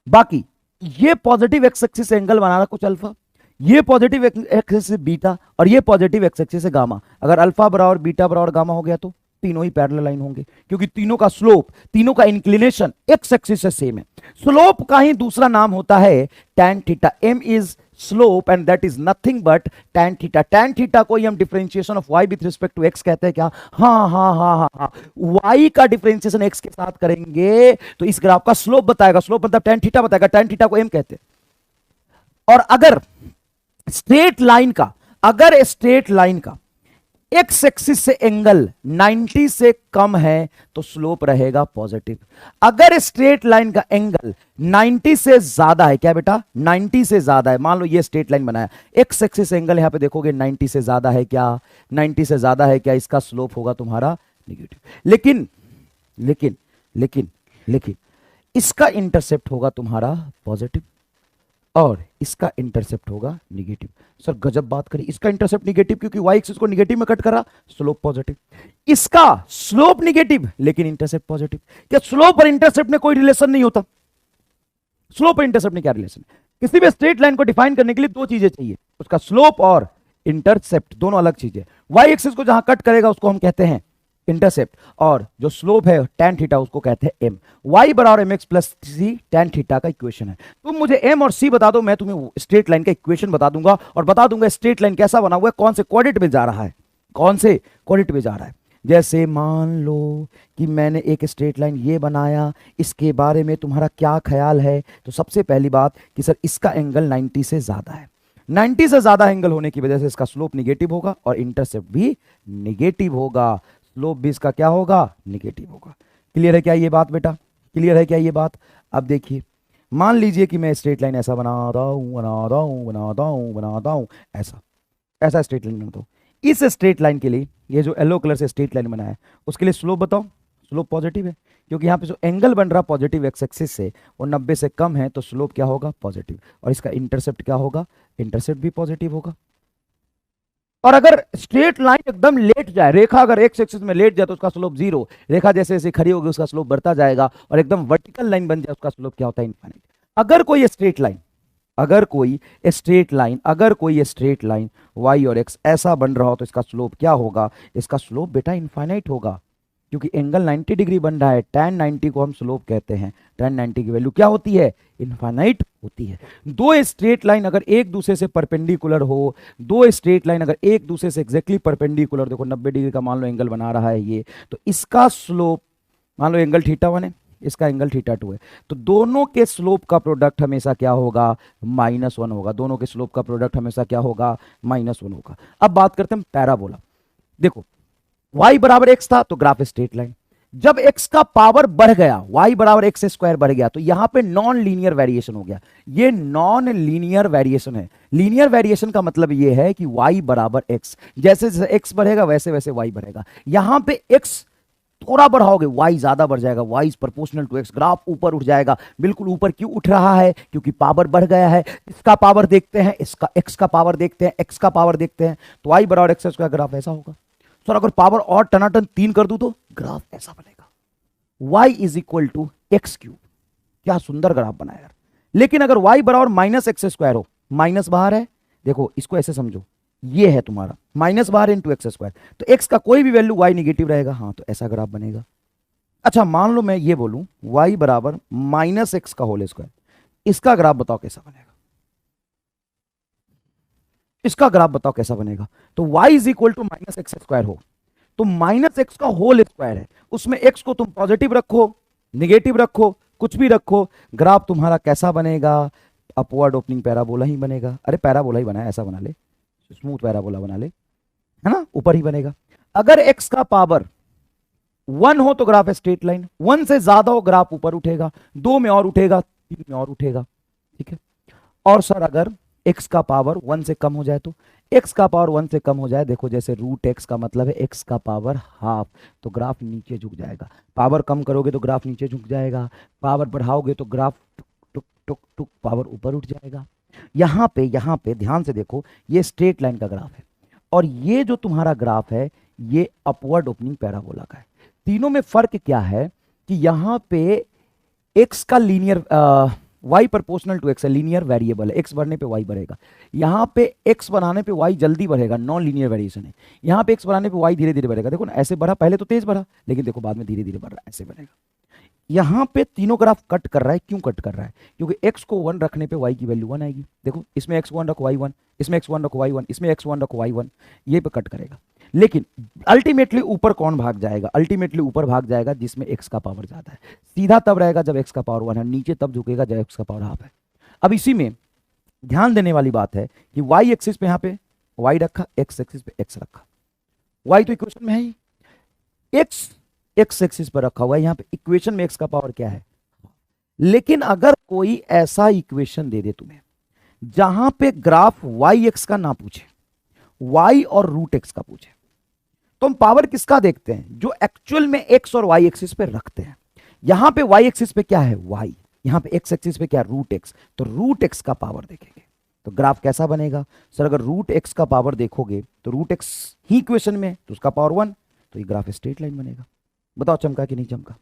बाकी ये पॉजिटिव एक्स एक्सिस से एंगल बना रहा कुछ अल्फा, ये पॉजिटिव एक्स एक्सिस से बीटा, और ये पॉजिटिव एक्स एक्सिस से गामा। अगर अल्फा बराबर बीटा बराबर गामा हो गया तो तीनों ही पैरेलल लाइन होंगे, क्योंकि तीनों का स्लोप, तीनों का इंक्लिनेशन एक्स एक्सिस से सेम है। स्लोप का ही दूसरा नाम होता है tan theta. m is slope and that is nothing but tan theta. tan theta को ही हम differentiation of y with respect to x कहते हैं क्या? हाँ, y का डिफरेंशिएशन x के साथ करेंगे तो इस ग्राफ का स्लोप बताएगा, स्लोप मतलब tan थीटा बताएगा, tan थीटा को m कहते हैं। और अगर स्ट्रेट लाइन का एक्स एक्सिस से एंगल 90 से कम है तो स्लोप रहेगा पॉजिटिव। अगर स्ट्रेट लाइन का एंगल 90 से ज्यादा है, क्या बेटा 90 से ज्यादा है, मान लो ये स्ट्रेट लाइन बनाया, एक्स एक्सिस एंगल यहां पे देखोगे 90 से ज्यादा है क्या, 90 से ज्यादा है क्या, इसका स्लोप होगा तुम्हारा नेगेटिव। लेकिन इसका इंटरसेप्ट होगा तुम्हारा पॉजिटिव और इसका इंटरसेप्ट होगा निगेटिव। सर गजब बात करी, इसका इंटरसेप्ट निगेटिव क्योंकि y एक्सिस को निगेटिव में कट करा, स्लोप पॉजिटिव। इसका स्लोप निगेटिव लेकिन इंटरसेप्ट पॉजिटिव। क्या स्लोप और इंटरसेप्ट में कोई रिलेशन नहीं होता? स्लोप और इंटरसेप्ट में क्या रिलेशन? किसी भी स्ट्रेट लाइन को डिफाइन करने के लिए दो चीजें चाहिए, उसका स्लोप और इंटरसेप्ट, दोनों अलग चीजें। y एक्सिस को जहां कट करेगा उसको हम कहते हैं इंटरसेप्ट, और जो स्लोप है tan थीटा उसको कहते हैं m। y बराबर mx plus c tan theta का इक्वेशन है। तुम मुझे m और c बता दो, मैं तुम्हें स्ट्रेट लाइन का इक्वेशन बता दूंगा और बता दूंगा स्ट्रेट लाइन कैसा बना हुआ है, कौन से कोऑर्डिनेट में जा रहा है, कौन से कोऑर्डिनेट में जा रहा है। जैसे मान लो कि मैंने एक स्ट्रेट लाइन ये बनाया, इसके बारे में तुम्हारा क्या ख्याल है? तो सबसे पहली बात कि सर इसका एंगल 90 से ज्यादा है। 90 से ज्यादा एंगल होने की वजह से इसका स्लोप निगेटिव होगा और इंटरसेप्ट भी निगेटिव होगा, स्लोप भी इसका क्या होगा? निगेटिव होगा। क्लियर है क्या ये बात बेटा? क्लियर है क्या ये बात? अब देखिए, मान लीजिए कि मैं स्ट्रेट लाइन ऐसा बनाता हूं बनाता हूं बनाता हूं बनाता हूं, ऐसा ऐसा स्ट्रेट लाइन बनाता हूं। इस स्ट्रेट लाइन के लिए ये जो येलो कलर से स्ट्रेट लाइन बनाया है उसके लिए स्लोप बताओ। स्लोप पॉजिटिव है, क्योंकि यहाँ पे जो एंगल बन रहा पॉजिटिव एक्स एक्सिस से वो 90 से कम है, तो स्लोप क्या होगा? पॉजिटिव। और इसका इंटरसेप्ट क्या होगा? इंटरसेप्ट भी पॉजिटिव होगा। और अगर स्ट्रेट लाइन एकदम लेट जाए, रेखा अगर एक्स एक्सिस में लेट जाए तो उसका स्लोप जीरो, रेखा जैसे जैसे खड़ी होगी उसका स्लोप बढ़ता जाएगा, और एकदम वर्टिकल लाइन बन जाए उसका स्लोप क्या होता है? इनफाइनाइट। अगर कोई स्ट्रेट लाइन अगर कोई स्ट्रेट लाइन वाई और एक्स ऐसा बन रहा हो तो इसका स्लोप क्या होगा? इसका स्लोप बेटा इनफाइनाइट होगा, क्योंकि एंगल 90 डिग्री बन रहा है। tan 90 को हम स्लोप कहते हैं। tan 90 की वैल्यू क्या होती है? इनफाइनाइट होती है। दो स्ट्रेट लाइन अगर एक दूसरे से परपेंडिकुलर हो, दो स्ट्रेट लाइन अगर एक दूसरे से एग्जैक्टली परपेंडिकुलर, देखो 90 डिग्री का मान लो एंगल बना रहा है ये, तो इसका स्लोप मान लो एंगल θ1 है, इसका एंगल θ2 है, तो दोनों के स्लोप का प्रोडक्ट हमेशा क्या होगा? -1 होगा। दोनों के स्लोप का प्रोडक्ट हमेशा क्या होगा? -1 होगा। अब बात करते हैं पैराबोला। देखो y बराबर x था तो ग्राफ स्ट्रेट लाइन, जब x का पावर बढ़ गया, y बराबर एक्स स्क्वायर बढ़ गया, तो यहां पे नॉन लीनियर वेरिएशन हो गया। ये नॉन लीनियर वेरिएशन है। लीनियर वेरिएशन का मतलब ये है कि y बराबर x, जैसे जैसे x बढ़ेगा वैसे वैसे y बढ़ेगा। यहां पे x थोड़ा बढ़ाओगे y ज्यादा बढ़ जाएगा, y is proportional to x, graph ऊपर उठ जाएगा। बिल्कुल ऊपर क्यों उठ रहा है? क्योंकि पावर बढ़ गया है। इसका पावर देखते हैं, इसका x का पावर देखते हैं, x का पावर देखते हैं, तो y बराबर एक्स स्क्वायर ग्राफ ऐसा होगा। सर अगर पावर और टनाटन 3 कर दूं तो ग्राफ ऐसा बनेगा, y is equal to X cube. क्या सुंदर ग्राफ बना यार। लेकिन अगर y बराबर माइनस एक्स स्क्वायर हो, माइनस बाहर है, देखो इसको ऐसे समझो, ये है तुम्हारा माइनस बाहर इंटू एक्स स्क्वायर, तो x का कोई भी वैल्यू y निगेटिव रहेगा, हाँ तो ऐसा ग्राफ बनेगा। अच्छा मान लो मैं ये बोलूं y बराबर माइनस एक्स का होल स्क्वायर, इसका ग्राफ बताओ कैसा बनेगा? इसका ग्राफ बताओ कैसा बनेगा? तो y is equal to minus X square हो, तो माइनस एक्स का होल स्क्वायर है, उसमें x को तुम पॉजिटिव रखो, निगेटिव रखो, कुछ भी रखो, ग्राफ तुम्हारा कैसा बनेगा? अपवर्ड ओपनिंग पैराबोला ही बनेगा। अरे पैराबोला ही बना है, ऐसा बना ले, स्मूथ पैराबोला बना ले, है ना, ऊपर ही बनेगा। अगर x का पावर 1 हो तो ग्राफ स्ट्रेट लाइन, 1 से ज्यादा हो ग्राफ ऊपर उठेगा, 2 में और उठेगा, 3 में और उठेगा, ठीक है। और सर अगर x का पावर 1 से कम हो जाए तो, x का पावर 1 से कम हो जाए, देखो जैसे रूट x का मतलब है x का पावर हाफ, तो ग्राफ नीचे झुक जाएगा। पावर कम करोगे तो ग्राफ नीचे झुक जाएगा, पावर बढ़ाओगे तो ग्राफ टुक टुक टुक पावर ऊपर उठ जाएगा। यहाँ पे ध्यान से देखो, ये स्ट्रेट लाइन का ग्राफ है और ये जो तुम्हारा ग्राफ है ये अपवर्ड ओपनिंग पैराबोला का है। तीनों में फर्क क्या है कि यहाँ पे x का linear y proportional to x है, लीनियर वेरिएबल है, x बढ़ने पे y बढ़ेगा। यहाँ पे x बढ़ाने पे y जल्दी बढ़ेगा, नॉन लीनियर वेरिएशन है। यहाँ पे x बढ़ाने पे y धीरे धीरे बढ़ेगा। देखो ना ऐसे बढ़ा, पहले तो तेज बढ़ा लेकिन देखो बाद में धीरे धीरे बढ़ रहा है, ऐसे बढ़ेगा। यहाँ पे तीनों ग्राफ कट कर रहा है, क्यों कट कर रहा है? क्योंकि x को 1 रखने पे y की वैल्यू 1 आएगी। देखो इसमें x1 रखो y1, इसमें x1 रखो y1, इसमें x1 रखो y1, ये पे कट करेगा। लेकिन अल्टीमेटली ऊपर कौन भाग जाएगा? अल्टीमेटली ऊपर भाग जाएगा जिसमें x का पावर ज्यादा है। सीधा तब रहेगा जब x का पावर 1 है, नीचे तब झुकेगा जब x का पावर हाफ है। अब इसी में ध्यान देने वाली बात है कि y एक्सिस पे यहाँ पे y रखा, x एक्सिस पे x रखा। y तो इक्वेशन में है ही, x एक्स एक्सिस पर रखा हुआ है, यहाँ पे इक्वेशन में x का पावर क्या है। लेकिन अगर कोई ऐसा इक्वेशन दे दे तुम्हें जहां पे ग्राफ y एक्स का ना पूछे, y और रूट x का पूछे, तो हम पावर किसका देखते हैं? जो एक्चुअल में x और y एक्सिस पे रखते हैं। यहां पे y एक्सिस पे क्या है? y, यहां पे x एक्सिस पे क्या? रूट x, तो रूट x का पावर देखेंगे तो ग्राफ कैसा बनेगा? सर अगर रूट x का पावर देखोगे तो रूट x ही इक्वेशन में, तो उसका पावर 1, तो ये ग्राफ स्ट्रेट लाइन बनेगा। बताओ चमका कि नहीं चमका?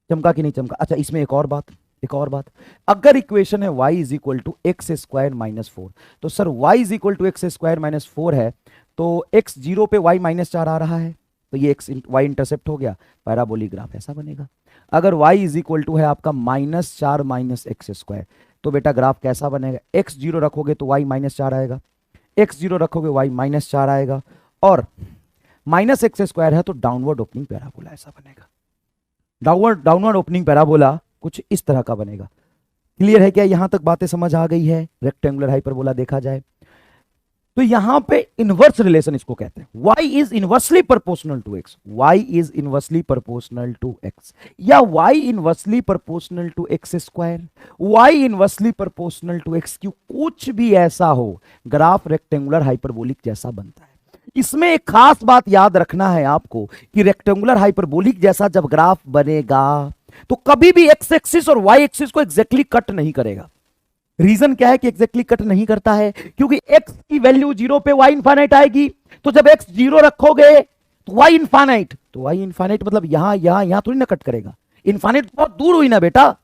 चमका कि नहीं चमका? अच्छा इसमें एक और बात, अगर इक्वेशन है y is equal to X square minus 4, तो sir y is equal to X square minus 4 है, तो x 0 पे y माइनस 4 आ रहा है, तो ये y इंटरसेप्ट हो गया, पैराबोलिक ग्राफ ऐसा बनेगा। अगर y इज इक्वल टू है आपका -4 माइनस एक्स स्क्वायर, तो बेटा ग्राफ कैसा बनेगा? x 0 रखोगे तो y -4 आएगा, x 0 रखोगे y -4 आएगा, और माइनस एक्स स्क्वायर है तो डाउनवर्ड ओपनिंग पैराबोला ऐसा बनेगा। डाउनवर्ड ओपनिंग पैराबोला कुछ इस तरह का बनेगा। क्लियर है क्या? यहां तक बातें समझ आ गई है? रेक्टेंगुलर हाइपरबोला देखा जाए तो यहां पे इनवर्स रिलेशन इसको कहते हैं। y is inversely proportional to x, y is inversely proportional to x, या y inversely proportional to x square, y inversely proportional to x cube, कुछ भी ऐसा हो, ग्राफ रेक्टेंगुलर हाइपरबोलिक जैसा बनता है। इसमें एक खास बात याद रखना है आपको कि रेक्टेंगुलर हाइपरबोलिक जैसा जब ग्राफ बनेगा तो कभी भी एक्स एक्सिस और वाई एक्सिस को एग्जैक्टली कट नहीं करेगा। रीजन क्या है कि एग्जैक्टली कट नहीं करता है? क्योंकि x की वैल्यू 0 पे y इनफाइनाइट आएगी, तो जब x 0 रखोगे तो y इनफाइनाइट, तो y इनफाइनाइट मतलब यहां यहां यहां थोड़ी ना कट करेगा। इनफाइनाइट बहुत दूर हुई ना बेटा।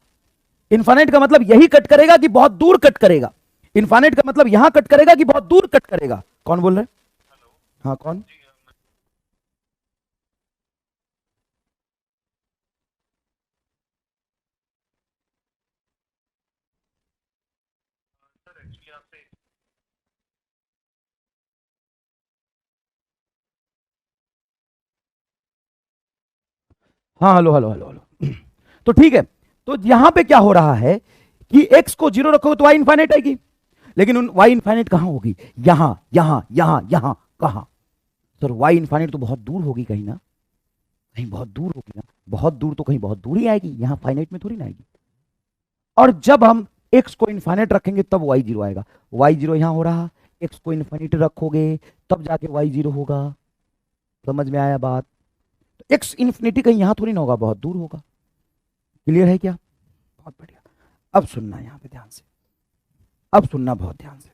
इनफाइनाइट का मतलब यही कट करेगा कि बहुत दूर कट करेगा। इनफाइनाइट का मतलब यहां कट करेगा कि बहुत दूर कट करेगा। कौन बोल रहे हैं? हाँ कौन? हाँ हेलो हेलो हेलो हेलो। तो ठीक है, तो यहां पे क्या हो रहा है कि x को 0 रखोगे तो y इनफाइनाइट आएगी, लेकिन y इनफाइनाइट कहां होगी? यहां यहां यहां यहां। कहां सर? y इनफाइनाइट तो बहुत दूर होगी कहीं ना कहीं, बहुत दूर होगी ना, बहुत दूर तो कहीं बहुत दूर ही आएगी, यहां फाइनाइट में थोड़ी ना आएगी। और जब हम x को इनफाइनाइट रखेंगे तब y 0 आएगा। y 0 यहां हो रहा, x को इनफाइनाइट रखोगे तब जाके y 0 होगा। समझ में आया बात? तो x इन्फिनिटी कहीं यहां थोड़ी ना होगा, बहुत दूर होगा। क्लियर है क्या? बहुत बढ़िया। अब सुनना यहां पे ध्यान से, अब सुनना बहुत ध्यान से।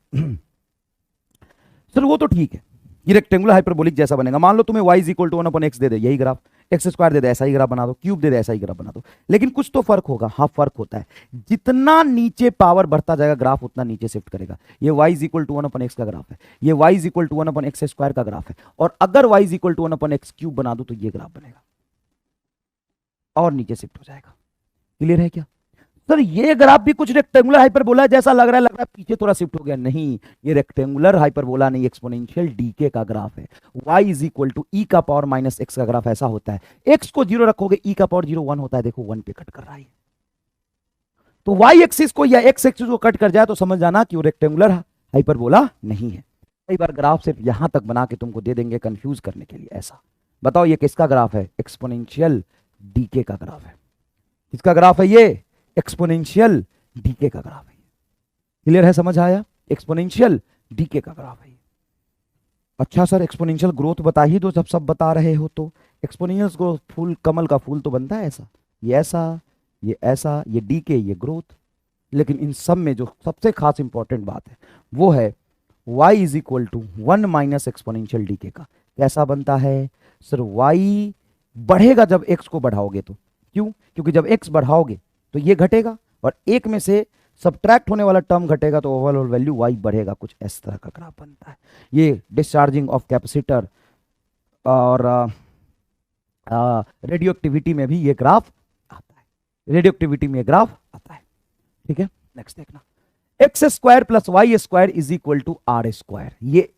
सर वो तो ठीक है, ये रेक्टेंगुलर हाइपरबोलिक जैसा बनेगा। मान लो तुम्हें y is equal to 1/x दे दे, यही ग्राफ, एक्स स्क्वायर दे दे, ऐसा ही ग्राफ बना दो, क्यूब दे दे, ऐसा ही ग्राफ बना दो। लेकिन कुछ तो फर्क होगा। हाँ फर्क होता है, जितना नीचे पावर बढ़ता जाएगा ग्राफ उतना नीचे शिफ्ट करेगा। ये y is equal to 1/x का ग्राफ है, ये y is equal to 1/x square का ग्राफ है, और अगर y is equal to 1/x cube बना दो तो ये ग्राफ बनेगा और नीचे शिफ्ट हो जाएगा। क्लियर है क्या? सर ये ग्राफ भी कुछ रेक्टेंगुलर हाइपरबोला जैसा लग रहा है पीछे थोड़ा शिफ्ट हो गया। नहीं, ये रेक्टेंगुलर हाइपरबोला नहीं, एक्सपोनेंशियल डीके का ग्राफ है। y इज इक्वल टू ई का पावर माइनस एक्स का ग्राफ ऐसा होता है। x को 0 रखोगे ई का पावर 0 1 होता है, देखो 1 पे कट कर रहा है। तो y एक्सिस को या x एक्सिस को कट कर जाए तो समझ जाना कि वो रेक्टेंगुलर हाइपरबोला नहीं है। कई बार ग्राफ सिर्फ यहां तक बना के तुमको दे देंगे कंफ्यूज करने के लिए। ऐसा बताओ ये किसका ग्राफ है? एक्सपोनेंशियल डीके का ग्राफ है। किसका ग्राफ है ये? एक्सपोनेंशियल डीके का ग्राफ है। क्लियर है? समझ आया? एक्सपोनेंशियल डीके का ग्राफ है। अच्छा सर एक्सपोनेंशियल ग्रोथ बता ही दो, जब सब बता रहे हो तो। एक्सपोनेंशियल ग्रोथ, फूल कमल का फूल तो बनता है ऐसा, ये ऐसा, ये ऐसा, ये डीके, ये ग्रोथ। लेकिन इन सब में जो सबसे खास इंपॉर्टेंट बात है वो है y is equal to 1 minus exponential decay का। कैसा बनता है सर? y बढ़ेगा जब x को बढ़ाओगे तो। क्यों? क्योंकि जब x बढ़ाओगे तो ये घटेगा और एक में से सब्ट्रैक्ट होने वाला टर्म घटेगा तो ओवरऑल वैल्यू y बढ़ेगा। कुछ इस तरह का ग्राफ बनता है। ये डिस्चार्जिंग ऑफ कैपेसिटर और रेडियो एक्टिविटी में भी ये ग्राफ आता है। रेडियो एक्टिविटी में ये ग्राफ आता है। ठीक है, नेक्स्ट देखना। X square plus Y square is equal to R square, ये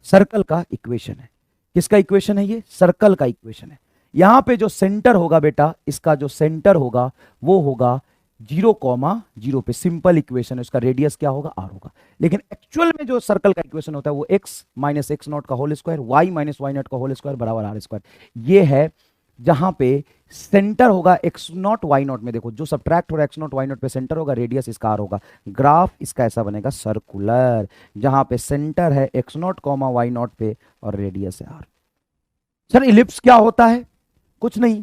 सर्कल का इक्वेशन है। किसका इक्वेशन है? ये सर्कल का इक्वेशन है। यहां पे जो सेंटर होगा बेटा, इसका जो सेंटर होगा वो होगा 0,0 पे। सिंपल इक्वेशन है, उसका रेडियस क्या होगा? आर होगा। लेकिन एक्चुअल में जो सर्कल का इक्वेशन होता है वो x माइनस एक्स नॉट का whole square, y minus Y naught का होल स्क्वायर बराबर आर स्क्वायर। ये है जहां पे सेंटर होगा x नॉट वाई नॉट में। देखो जो सब्ट्रैक्ट हो रहा है x नॉट वाई नॉट पे, सेंटर होगा, रेडियस इसका आर होगा। ग्राफ इसका ऐसा बनेगा सर्कुलर, जहां पे सेंटर है x naught comma Y naught पे और रेडियस है आर। सर इलिप्स क्या होता है? कुछ नहीं,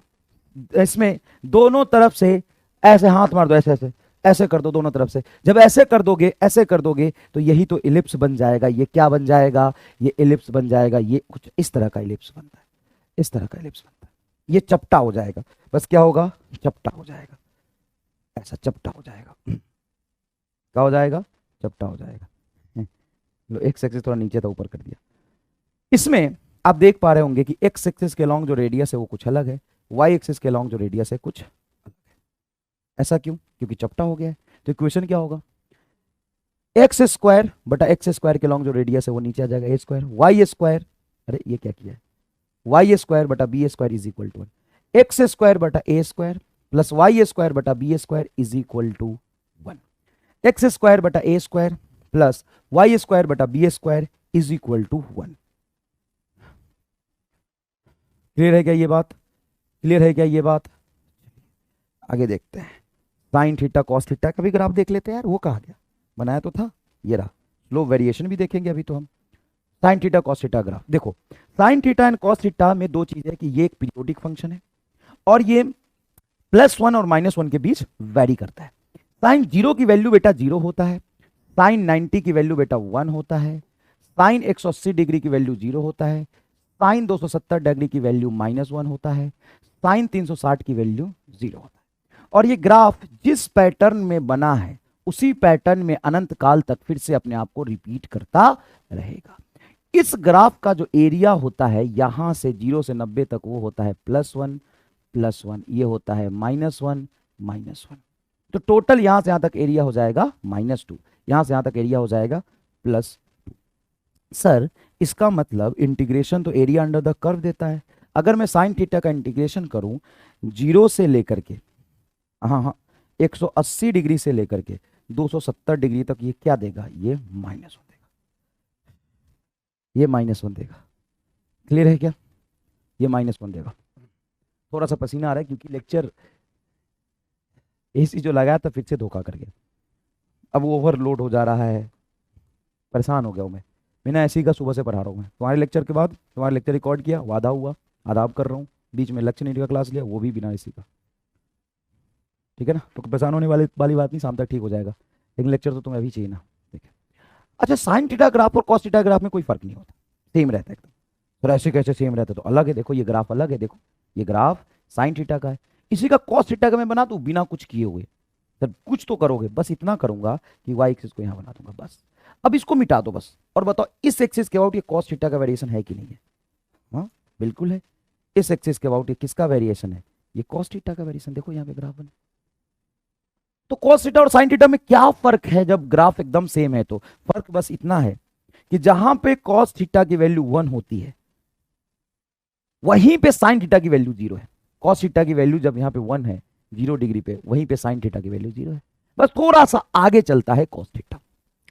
इसमें दोनों तरफ से ऐसे हाथ मार दो, ऐसे ऐसे ऐसे कर दो दोनों तरफ से। जब ऐसे कर दोगे, ऐसे कर दोगे तो यही तो इलिप्स बन जाएगा। ये क्या बन जाएगा? ये इलिप्स बन जाएगा। ये कुछ इस तरह का इलिप्स बनता है, इस तरह का इलिप्स बनता है। ये चपटा हो जाएगा, बस क्या होगा? चपटा हो जाएगा, ऐसा चपटा हो जाएगा। क्या हो जाएगा? चपटा हो जाएगा। लो एक्स एक्सिस थोड़ा नीचे था, ऊपर कर दिया। इसमें आप देख पा रहे होंगे कि एक्स एक्सिस के लॉन्ग जो रेडियस है वो कुछ अलग है, वाई एक्सिस के लॉन्ग जो रेडियस है कुछ अलग है। ऐसा क्यों? क्योंकि चपटा हो गया है। तो इक्वेशन क्या होगा? एक्स स्क्वायर बटा एक्स स्क्वायर के लॉन्ग जो रेडियस है वो नीचे आ जाएगा, ए स्क्वायर, वाई स्क्वायर अरे ये क्या किया है, वाई स्क्वायर बटा B square is equal to 1, X square बटा A square plus Y square बटा B square is equal to 1, X square बटा A square plus Y square बटा B square is equal to 1। Clear है क्या ये बात, clear है क्या ये बात? आगे देखते हैं, साइन थीटा कॉस थीटा का भी ग्राफ देख लेते हैं यार, वो कहा गया, बनाया तो था, ये रहा। स्लोप वेरिएशन भी देखेंगे अभी तो हम। Sine theta cos theta graph देखो, sine theta and cos theta में दो चीजें कि ये एक पीरियोडिक फंक्शन है और ये +1 और -1 के बीच वैरी करता है। साइन 0 की वैल्यू बेटा 0 होता है, साइन 90 की वैल्यू बेटा 1 होता है, साइन 180 डिग्री की वैल्यू 0 होता है, साइन 270 डिग्री की वैल्यू -1 होता है, साइन 360 की वैल्यू 0 होता है। और ये ग्राफ जिस पैटर्न में बना है उसी पैटर्न में अनंत काल तक फिर से अपने आप को रिपीट करता रहेगा। इस ग्राफ का जो एरिया होता है यहां से 0 से 90 तक वो होता है +1 +1, ये होता है -1 -1। तो टोटल यहां से यहां तक एरिया हो जाएगा -2, यहां से यहां तक एरिया हो जाएगा +2। सर इसका मतलब इंटीग्रेशन तो एरिया अंडर द कर्व देता है। अगर मैं साइन थीटा का इंटीग्रेशन करूं 0 से लेकर के 180 डिग्री से लेकर के 270 डिग्री तक, ये क्या देगा, ये -1 देगा, ये -1 देगा। क्लियर है क्या, ये -1 देगा। थोड़ा सा पसीना आ रहा है क्योंकि लेक्चर एसी जो लगाया था फिर से धोखा कर गया, अब वो ओवरलोड हो जा रहा है, परेशान हो गया हूँ मैं। बिना एसी का सुबह से पढ़ा रहा हूँ मैं, तुम्हारे लेक्चर के बाद तुम्हारे लेक्चर रिकॉर्ड किया, वादा हुआ, आदाब कर रहा हूँ, बीच में लक्ष्य नीति का क्लास लिया, वो भी बिना एसी का, ठीक है ना। तो परेशान होने वाली बात नहीं, शाम तक ठीक हो जाएगा, लेकिन लेक्चर तो तुम्हें अभी चाहिए ना, ठीक है। अच्छा, साइन थीटा ग्राफ और कॉस थीटा ग्राफ में कोई फर्क नहीं होता, सेम रहता है एकदम। तो ऐसे कैसे सेम रहता है, तो अलग है, देखो ये ग्राफ अलग है, देखो ये ग्राफ साइन थीटा का है, इसी का कॉस थीटा का मैं बना दूं बिना कुछ किए हुए। सर कुछ तो करोगे, बस इतना करूंगा कि वाई एक्सिस को यहां बना दूंगा बस। अब इसको मिटा दो बस, और बताओ इस एक्सिस के अबाउट ये कॉस थीटा का वेरिएशन है कि नहीं है? हाँ बिल्कुल है। इस एक्सिस के अबाउट ये किसका वेरिएशन है, ये कॉस थीटा का वेरिएशन। देखो यहाँ पे ग्राफ बना, तो कॉस थीटा और साइन थीटा में क्या फर्क है जब ग्राफ एकदम सेम है? तो फर्क बस इतना है कि जहां पे कॉस थीटा की वैल्यू 1 होती है वहीं पे साइन थीटा की वैल्यू 0 है। कॉस थीटा की वैल्यू जब यहाँ पे 1 है 0 डिग्री पे, वहीं पे साइन थीटा की वैल्यू 0 है। बस थोड़ा सा आगे चलता है कॉस थीटा,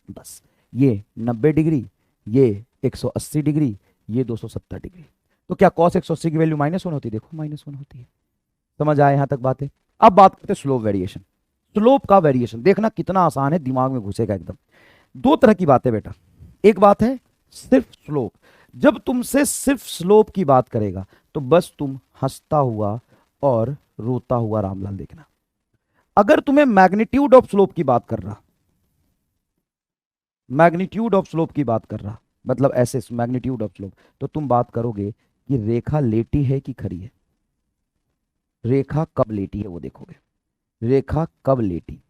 बस ये 90 डिग्री, ये 180 डिग्री, ये 270 डिग्री। तो क्या कॉस 180 की वैल्यू -1 होती है? देखो -1 होती है। समझ आए यहां तक बातें? अब बात करते हैं स्लोप वेरिएशन। स्लोप का वेरिएशन देखना कितना आसान है, दिमाग में घुसेगा एकदम। दो तरह की बात है बेटा, एक बात है सिर्फ स्लोप। जब तुमसे सिर्फ स्लोप की बात करेगा तो बस तुम हंसता हुआ और रोता हुआ रामलाल देखना। अगर तुम्हें मैग्नीट्यूड ऑफ स्लोप की बात कर रहा, मैग्नीट्यूड ऑफ स्लोप की बात कर रहा, मतलब ऐसे मैग्नीट्यूड ऑफ स्लोप, तो तुम बात करोगे कि रेखा लेटी है कि खड़ी है। रेखा कब लेटी है वो देखोगे, रेखा कब लेटी,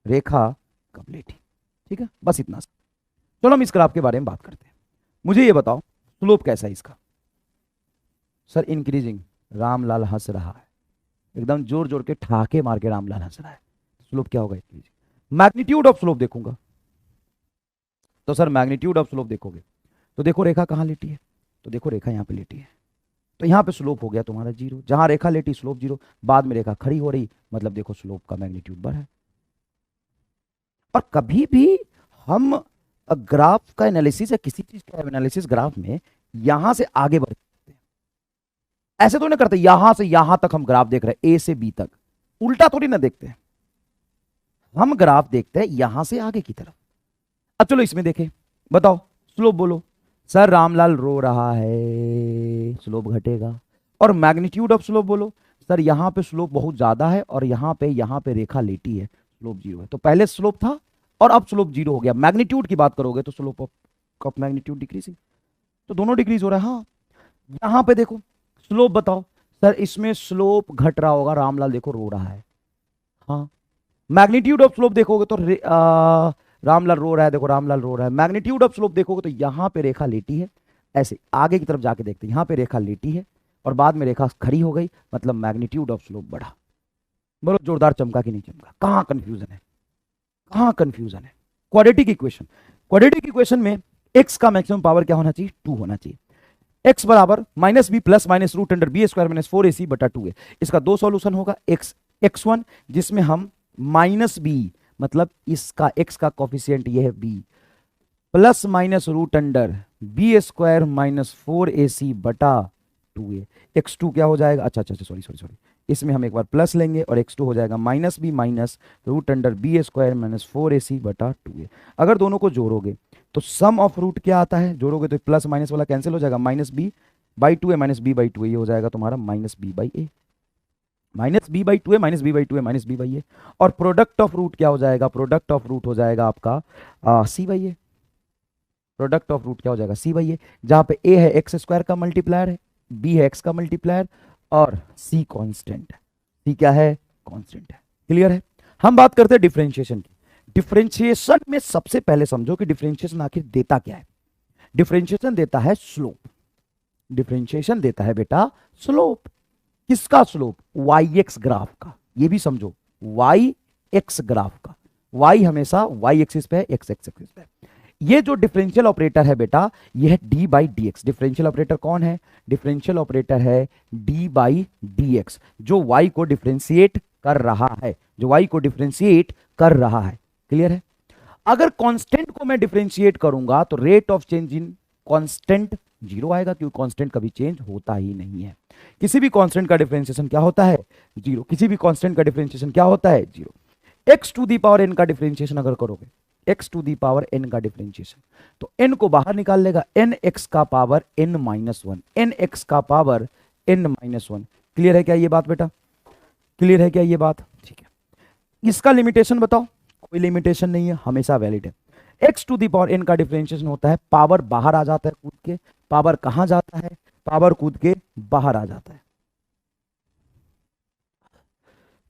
रेखा कब लेटी, ठीक है। बस इतना सा। चलो हम इस ग्राफ के बारे में बात करते हैं। मुझे ये बताओ स्लोप कैसा है इसका? Sir increasing. रामलाल हंस रहा है, एकदम जोर जोर के ठाके मार के रामलाल हंस रहा है। स्लोप क्या होगा इंक्रीजिंग। मैग्नीट्यूड ऑफ स्लोप देखूंगा तो सर मैग्नीट्यूड ऑफ स्लोप देखोगे तो देखो रेखा कहां लेटी है, तो देखो रेखा यहां पे लेटी है, तो यहां पे स्लोप हो गया तुम्हारा 0। जहां रेखा लेटी स्लोप 0, बाद में रेखा खड़ी हो रही, मतलब देखो स्लोप का मैग्नीट्यूड बढ़ा है। और कभी भी हम ग्राफ का एनालिसिस या किसी चीज का एनालिसिस ग्राफ में यहां से आगे बढ़ सकते हैं, ऐसे तो नहीं करते यहां से यहां तक हम ग्राफ देख रहे हैं, ए से बी तक, उल्टा थोड़ी ना देखते हैं हम, ग्राफ देखते हैं यहां से आगे की तरफ। अब चलो इसमें देखें, बताओ स्लोप बोलो। सर रामलाल रो रहा है, स्लोप घटेगा। और मैग्नीट्यूड ऑफ स्लोप बोलो। सर यहां पे स्लोप बहुत ज्यादा है और यहां पे रेखा लेटी है, स्लोप 0 है। तो पहले स्लोप था और अब स्लोप 0 हो गया। मैग्नीट्यूड की बात करोगे तो स्लोप ऑफ मैग्नीट्यूड डिक्रीजिंग, तो दोनों डिक्रीज हो रहा है। हाँ यहां पे देखो स्लोप बताओ। सर इसमें स्लोप घट रहा होगा, रामलाल देखो रो रहा है। हाँ मैग्नीट्यूड ऑफ स्लोप देखोगे तो रामलाल रो रहा है, देखो रामलाल रो रहा है। मैग्नीट्यूड ऑफ स्लोप देखोगे तो यहां पे रेखा लेटी है, ऐसे आगे की तरफ जाके देखते हैं, यहां पे रेखा लेटी है और बाद में रेखा खड़ी हो गई, मतलब मैग्नीट्यूड ऑफ स्लोप बढ़ा। बोलो जोरदार चमका कि नहीं चमका? कहां कंफ्यूजन है, कहां कंफ्यूजन है? क्वाड्रेटिक इक्वेशन, क्वाड्रेटिक इक्वेशन में x का मैक्सिमम पावर क्या होना चाहिए? 2 होना चाहिए। x बराबर minus B plus minus root under B square minus 4ac बटा 2a। इसका दो सॉल्यूशन होगा, x1 जिसमें हम माइनस बी मतलब इसका x का कोफिशिएंट ये है b plus minus root under B square minus 4ac बटा 2a। x2 क्या हो जाएगा, अच्छा अच्छा सॉरी, इसमें हम एक बार प्लस लेंगे और x2 हो जाएगा minus B minus root under B square minus 4ac बटा 2a। अगर दोनों को जोड़ोगे तो सम ऑफ रूट क्या आता है, जोड़ोगे तो प्लस माइनस वाला कैंसिल हो जाएगा, minus b by two a minus b by two a, ये हो जाएगा तुम्हारा minus b by a, minus b by two a minus b by two a minus b by a. और product of root क्या हो जाएगा, product of root हो जाएगा आपका c by a. Product of root क्या हो जाएगा, सी बाई ए, जहां पे ए है एक्स स्क्वायर का मल्टीप्लायर है, बी है एक्स का मल्टीप्लायर और सी कांस्टेंट है। सी क्या है, कांस्टेंट है। क्लियर है। हम बात करते हैं डिफरेंशिएशन की। डिफरेंशिएशन में सबसे पहले समझो कि डिफरेंशिएशन आखिर देता क्या है। डिफरेंशिएशन देता है स्लोप। डिफरेंशिएशन देता है बेटा स्लोप। किसका स्लोप, वाई एक्स ग्राफ का। ये भी समझो, वाई एक्स ग्राफ का। वाई हमेशा वाई एक्सिस पे है, एक्स एक्सिस पे है। ये जो डिफरेंशियल ऑपरेटर है बेटा, ये है D by d x. Differential operator कौन है, डिफरेंशियल ऑपरेटर है डी बाई डी एक्स, जो वाई को डिफरेंशिएट कर रहा है, जो वाई को डिफरेंशिएट कर रहा है। क्लियर है। अगर कांस्टेंट को मैं डिफरेंशिएट करूंगा तो rate of change in constant zero आएगा, क्योंकि कांस्टेंट कभी चेंज होता ही नहीं है। किसी भी कांस्टेंट का डिफरेंशिएशन क्या होता है, जीरो। किसी भी कांस्टेंट का डिफरेंशिएशन क्या होता है, zero. X to the power N का डिफरेंशिएशन अगर करोगे, x to the power N का डिफरेंशिएशन, तो एन को बाहर निकाल लेगा, एन एक्स का power n minus one, n x का power n minus one. Clear है क्या ये बात बेटा, क्लियर है क्या ये बात, ठीक है। इसका लिमिटेशन बताओ, कोई लिमिटेशन नहीं है, हमेशा वैलिड है। X to the power N का डिफरेंशिएशन होता है, पावर बाहर आ जाता है कूद के, पावर कहां जाता है, पावर कूद के बाहर आ जाता है।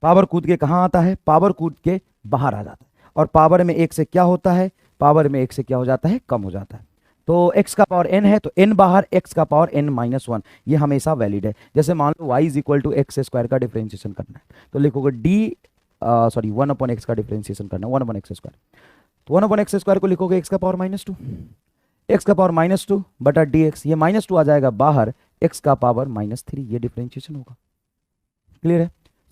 पावर कूद के कहां आता है, पावर कूद के बाहर आ जाता है। और पावर में एक से क्या होता है, पावर में एक से क्या हो जाता है, कम हो जाता है। तो x का पावर n है तो n बाहर, x का पावर n माइनस वन, ये हमेशा वैलिड है। जैसे मान लो y is equal to X square का डिफरेंशिएशन करना है, तो लिखोगे वन अपॉन एक्स का डिफरेंशिएशन करना है, वन अपॉन एक्स स्क्वायर। तो वन अपॉन एक्स स्क्वायर को लिखोगे एक्स का पावर माइनस टू, एक्स का पावर माइनस टू बटा डी एक्स, ये माइनस टू आ जाएगा बाहर, एक्स का पावर माइनस थ्री, ये डिफरेंशिएशन होगा। क्लियर है।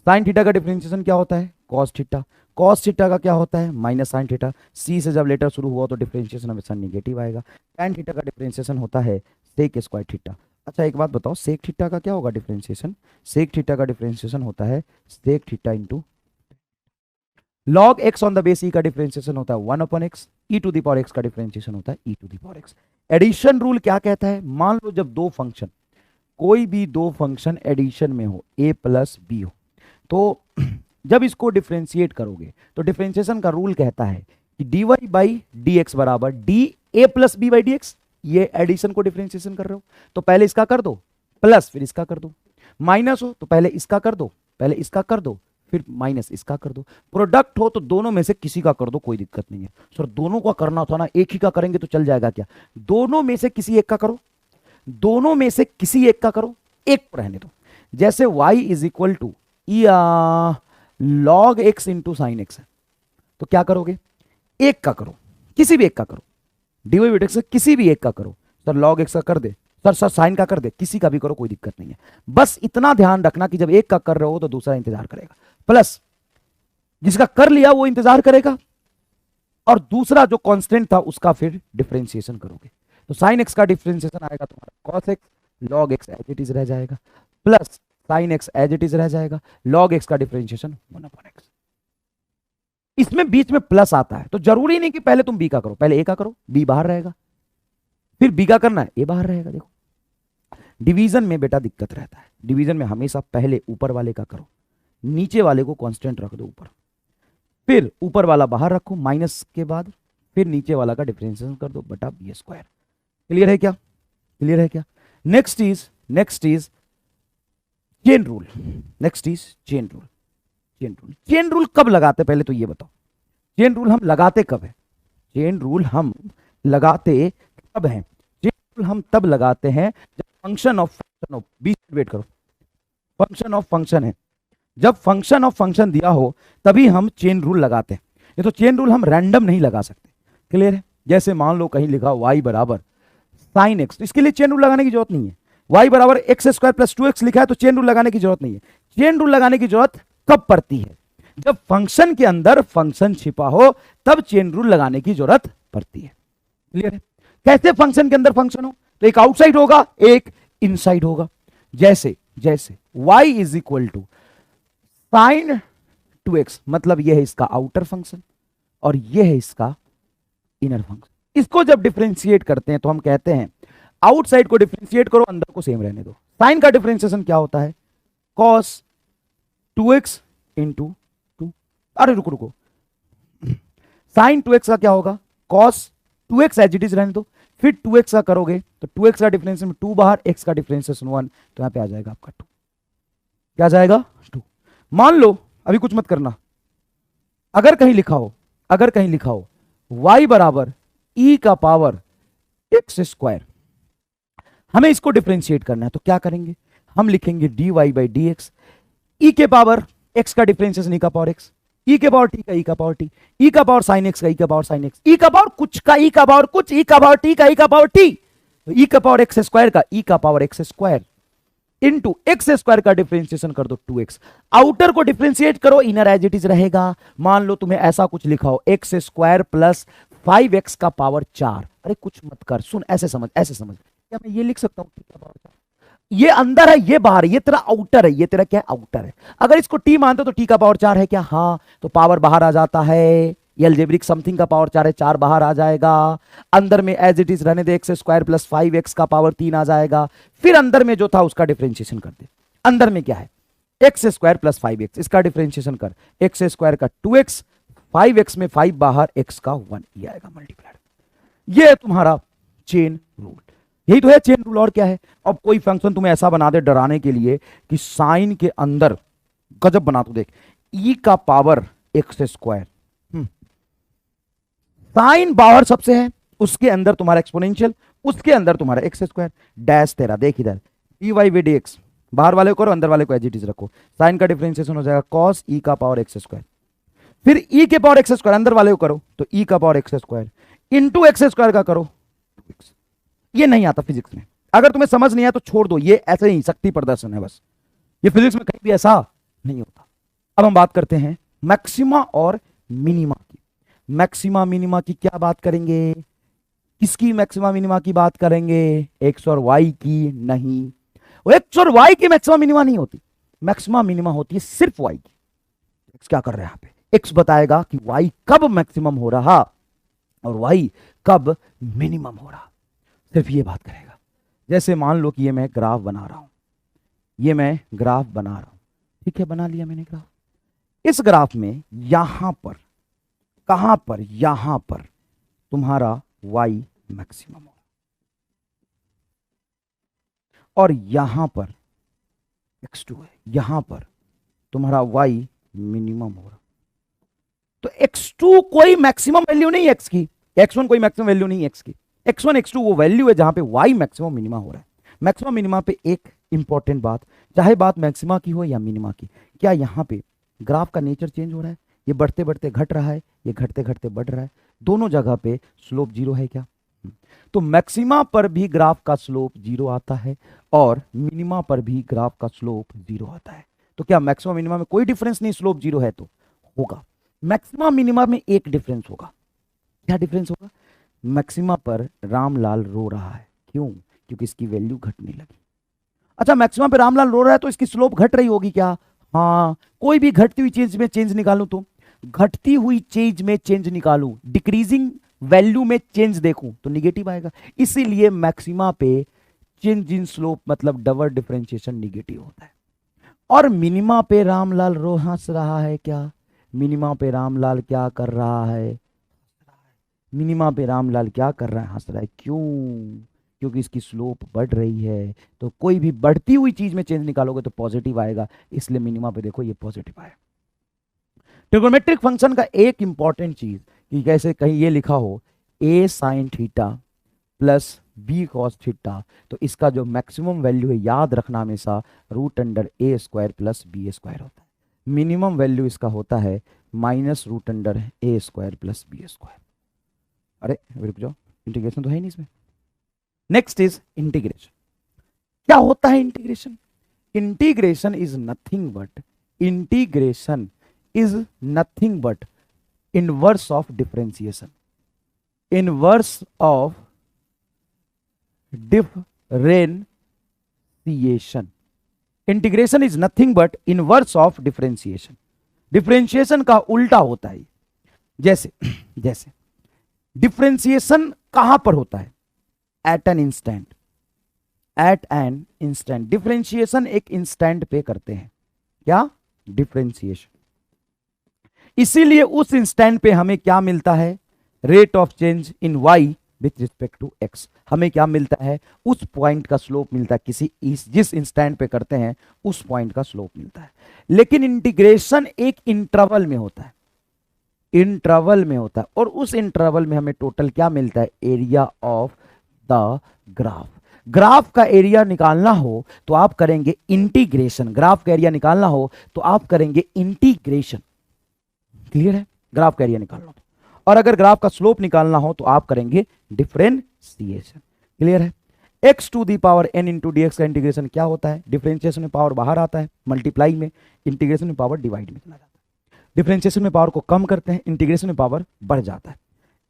साइन थीटा का डिफरेंशिएशन क्या होता है, कॉस थीटा। कॉस थीटा का क्या होता है, माइनस साइन थीटा। सी से जब लेटर शुरू हुआ तो डिफरेंशिएशन हमेशा नेगेटिव आएगा। टैन थीटा का डिफरेंशिएशन होता है सेक स्क्वायर थीटा। अच्छा एक बात बताओ, सेक थीटा का क्या होगा डिफरेंशिएशन, सेक थीटा का डिफरेंशिएशन होता है sec theta into log x on the base e का डिफरेंशिएशन होता है one upon x, e to the power x का डिफरेंशिएशन होता है e to the power x. Addition rule क्या कहता है, मान लो जब दो फंक्शन, कोई भी दो फंक्शन एडिशन में हो, ए प्लस बी हो, तो जब इसको डिफरेंशिएट करोगे तो डिफरेंशिएशन का रूल कहता है कि d y by d x बराबर d a plus b by d x. ये एडिशन को डिफरेंशिएशन कर रहे हो तो पहले इसका कर दो प्लस, फिर इसका कर दो। माइनस हो तो पहले इसका कर दो, पहले इसका कर दो, फिर माइनस इसका कर दो। प्रोडक्ट हो तो दोनों में से किसी का कर दो, कोई दिक्कत नहीं है। सर दोनों का करना था ना, एक ही का करेंगे तो चल जाएगा क्या, दोनों में से किसी एक का करो, दोनों में से किसी एक का करो, एक रहने दो। जैसे y is equal to log x into sine x है, तो क्या करोगे, एक का करो, किसी भी एक का करो, dy बाई dx किसी भी एक का करो। सर लॉग एक्स का कर दे, सर साइन का कर दे, किसी का भी करो, कोई दिक्कत नहीं है। बस इतना ध्यान रखना कि जब एक का कर रहे हो तो दूसरा इंतजार करेगा, प्लस जिसका कर लिया वो इंतजार करेगा, और दूसरा जो कांस्टेंट था उसका फिर डिफरेंशिएशन करोगे। तो साइन एक्स का डिफरेंशिएशन आएगा तुम्हारा cos x, log x as it is रह जाएगा, plus sine x as it is रह जाएगा, लॉग एक्स का डिफरेंशिएशन वन अपॉन एक्स। इसमें बीच में प्लस आता है, तो जरूरी नहीं कि पहले तुम बी का करो, पहले ए का करो, बी बाहर रहेगा, फिर बी का करना है, ए बाहर रहेगा। देखो डिवीजन में बेटा दिक्कत रहता है, डिवीजन में हमेशा पहले ऊपर वाले का करो, नीचे वाले को कांस्टेंट रख दो ऊपर, फिर ऊपर वाला बाहर रखो माइनस के बाद, फिर नीचे वाला का डिफरेंशिएशन कर दो बटा बी स्क्वायर। क्लियर है क्या, क्लियर है क्या। Next is chain rule, next is chain rule. Chain rule कब लगाते पहले तो ये बताओ, चेन रूल हम लगाते कब है, चेन रूल हम लगाते कब है, चेन रूल हम तब लगाते हैं जब फंक्शन ऑफ बीच वेट करो, फंक्शन ऑफ फंक्शन है, जब फंक्शन ऑफ फंक्शन दिया हो तभी हम चेन रूल लगाते हैं। ये तो चेन रूल हम रैंडम नहीं लगा सकते। क्लियर है। जैसे मान लो कहीं लिखा y बराबर साइन एक्स, तो इसके लिए चेन रूल लगाने की जरूरत नहीं है। y बराबर एक्स स्क्वायर प्लस 2x लिखा है तो चेन रूल लगाने की जरूरत नहीं है। चेन रूल लगाने की जरूरत कब पड़ती है? जब फंक्शन के अंदर फंक्शन छिपा हो तब चेन रूल लगाने की जरूरत पड़ती है। क्लियर है? कैसे फंक्शन के अंदर फंक्शन हो, तो एक आउटसाइड होगा एक इनसाइड होगा। जैसे जैसे y is equal to sine 2x, मतलब यह है इसका आउटर फंक्शन और यह है इसका इनर फंक्शन। इसको जब डिफरेंशिएट करते हैं तो हम कहते हैं आउटसाइड को डिफरेंशिएट करो, अंदर को सेम रहने दो। साइन का डिफरेंशिएशन क्या होता है? cos 2x into 2। अरे रुको रुको, साइन 2x का क्या होगा? cos 2x as it is रहने दो, फिर 2x का करोगे तो 2x का डिफरेंशिएशन 2 बाहर, x का डिफरेंशिएशन 1, तो यहां पे आ जाएगा आपका 2। क्या आ जाएगा? 2। मान लो, अभी कुछ मत करना, अगर कहीं लिखा हो y बराबर e का पावर x स्क्वायर, हमें इसको डिफरेंशिएट करना है तो क्या करेंगे? हम लिखेंगे dy बाई डी एक्स, ई के पावर x का डिफरेंशिएशन e का पावर x, ई के पावर t का e का पावर t, ई का पावर साइन x का e का पावर साइन x, ई का पावर कुछ का e का पावर कुछ, ई का पावर t का e का पावर t, ई का पावर x स्क्वायर का e का power x square into x square का डिफरेंशिएशन कर दो 2x। आउटर को डिफरेंशिएट करो, इनर एज इट इज रहेगा। मान लो तुम्हें ऐसा कुछ लिखा हो एक्स स्क्वायर प्लस 5x का पावर 4। अरे कुछ मत कर, सुन, ऐसे समझ क्या मैं ये लिख सकता हूं? ये अंदर है ये बाहर है, ये तेरा आउटर है, ये तेरा क्या है? आउटर है। अगर इसको टी मानते हो तो टी का पावर 4 है क्या? हाँ, तो पावर बाहर आ जाता है, ये अलजेब्रिक समथिंग का पावर 4 है, 4 बाहर आ जाएगा। अंदर में एज इट इज रहने दे, एक्स स्क्वायर प्लस 5x का पावर 3 आ जाएगा। फिर अंदर में जो था उसका डिफरेंशिएशन कर दे। अंदर में क्या है? एक्स स्क्वायर प्लस 5x, इसका डिफरेंशिएशन कर, एक्स स्क्वायर का 2x, 5x में 5 बाहर, x का 1, ये आएगा मल्टीप्लाइड। ये है तुम्हारा चेन रूल, यही तो है चेन रूल, और क्या है? अब कोई फंक्शन तुम्हें ऐसा बना दे डराने के लिए कि साइन के अंदर गजब बना, तो देख e का पावर एक्स स्क्वायर, साइन बाहर सबसे है, उसके अंदर तुम्हारा एक्सपोनेंशियल, उसके अंदर तुम्हारा एक्स स्क्वायर, डैश तेरा देख इधर dy बाई डी एक्स, बाहर वाले को करो अंदर वाले को एज इट इज रखो। साइन का डिफरेंशिएशन हो जाएगा cos e का पावर एक्स स्क्वायर, फिर e के पावर एक्स स्क्वायर अंदर वाले को करो तो e का power x square into x square का करो 2x। ये नहीं आता फिजिक्स में, अगर तुम्हें समझ नहीं आया तो छोड़ दो, ये ऐसे ही शक्ति प्रदर्शन है बस, ये फिजिक्स में कहीं भी ऐसा नहीं होता। अब हम बात करते हैं मैक्सिमा और मिनिमा की। मैक्सिमा मिनिमा की क्या बात करेंगे? किसकी मैक्सिमा मिनिमा की बात करेंगे? एक्स और वाई की नहीं, वो एक्स और वाई की मैक्सिमा मिनिमा नहीं होती, मैक्सिमा मिनिमा होती है सिर्फ वाई की। एक्स क्या कर रहा है यहाँ पे? एक्स बताएगा कि वाई कब मैक्सिमम हो रहा और वाई कब मिनिमम हो रहा, सिर्फ ये बात करेगा। जैसे मान लो कि ये मैं ग्राफ बना रहा हूं, ये मैं ग्राफ बना रहा हूं, ठीक है, बना लिया मैंने ग्राफ। इस ग्राफ में यहां पर, कहां पर? यहां पर तुम्हारा y मैक्सिमम हो और यहां पर x2 है, यहां पर तुम्हारा y मिनिमम हो रहा। तो x2 कोई मैक्सिमम वैल्यू नहीं x की, x1 कोई मैक्सिमम वैल्यू नहीं x की, x1 x2 वो वैल्यू है जहां पे y मैक्सिमम मिनिमा हो रहा है। मैक्सिमम मिनिमा पे एक इंपॉर्टेंट बात, चाहे बात मैक्सिमा की हो या मिनिमा की, क्या यहां पे ग्राफ का नेचर चेंज हो रहा है? ये बढ़ते बढ़ते घट रहा है, ये घटते घटते बढ़ रहा है, दोनों जगह पे स्लोप जीरो है क्या? तो मैक्सिमा पर भी ग्राफ का स्लोप जीरो आता है और मिनिमा पर भी ग्राफ का स्लोप जीरो आता है। तो क्या मैक्सिमा मिनिमा में कोई डिफरेंस नहीं, स्लोप जीरो है? तो होगा। मैक्सिमा मिनिमा में एक डिफरेंस होगा। क्या डिफरेंस होगा? मैक्सिमा पर रामलाल रो रहा है, क्यों? क्योंकि इसकी वैल्यू घटने लगी। अच्छा, मैक्सिमा पे रामलाल रो रहा है तो इसकी स्लोप घट रही होगी क्या? हाँ, कोई भी घटती हुई चीज में चेंज निकालूं तो घटती हुई चीज में चेंज निकालूं, डिक्रीजिंग वैल्यू में चेंज देखूं तो निगेटिव आएगा। इसीलिए मैक्सिमा पे चेंज इन स्लोप मतलब डबल डिफरेंशिएशन निगेटिव होता है। और मिनिमा पे रामलाल रो हंस रहा है क्या? मिनिमा पे रामलाल क्या कर रहा है? मिनिमा पे रामलाल क्या कर रहा है? हंस रहा है। क्यों? क्योंकि इसकी स्लोप बढ़ रही है। तो कोई भी बढ़ती हुई चीज में चेंज निकालोगे तो पॉजिटिव आएगा, इसलिए मिनिमा पे देखो ये पॉजिटिव आया। ट्रिगोनोमेट्रिक फंक्शन का एक इंपॉर्टेंट चीज कि कैसे कहीं ये लिखा हो a sine theta plus b cos theta, तो इसका जो मैक्सिमम वैल्यू है याद रखना हमेशा root under a square plus b square होता है। मिनिमम वैल्यू इसका होता है minus root under a square plus b square. अरे रुक जाओ, इंटीग्रेशन तो है ही नहीं इसमें। Next is integration. क्या होता है integration? Integration is nothing but, integration is nothing but inverse of differentiation, inverse of differentiation. Integration is nothing but inverse of differentiation, differentiation का उल्टा होता है। जैसे जैसे डिफरेंशिएशन कहां पर होता है? At an instant, at an instant. Differentiation एक इंस्टेंट पे करते हैं। क्या? डिफरेंशिएशन। इसीलिए उस इंस्टेंट पे हमें क्या मिलता है? Rate of change in y with respect to x. हमें क्या मिलता है? उस पॉइंट का स्लोप मिलता है, जिस इंस्टेंट पे करते हैं उस पॉइंट का स्लोप मिलता है। लेकिन इंटीग्रेशन एक इंटरवल में होता है, इंटरवल में होता है, और उस इंटरवल में हमें टोटल क्या मिलता है? Area of the graph. Graph का एरिया निकालना हो तो आप करेंगे इंटीग्रेशन, ग्राफ का एरिया निकालना हो तो आप करेंगे इंटीग्रेशन। क्लियर है? ग्राफ का एरिया निकालना हो, और अगर ग्राफ का स्लोप निकालना हो तो आप करेंगे डिफरेंशिएशन। क्लियर है? x to the power n into d x का इंटीग्रेशन क्या होता है? डिफरेंशिएशन में पावर बाहर आता है, मल्टीप्लाई में, इंटीग्रेशन में पावर डिवाइड में चला जाता है। डिफरेंशिएशन में पावर को कम करते हैं, इंटीग्रेशन में पावर बढ़ जाता है।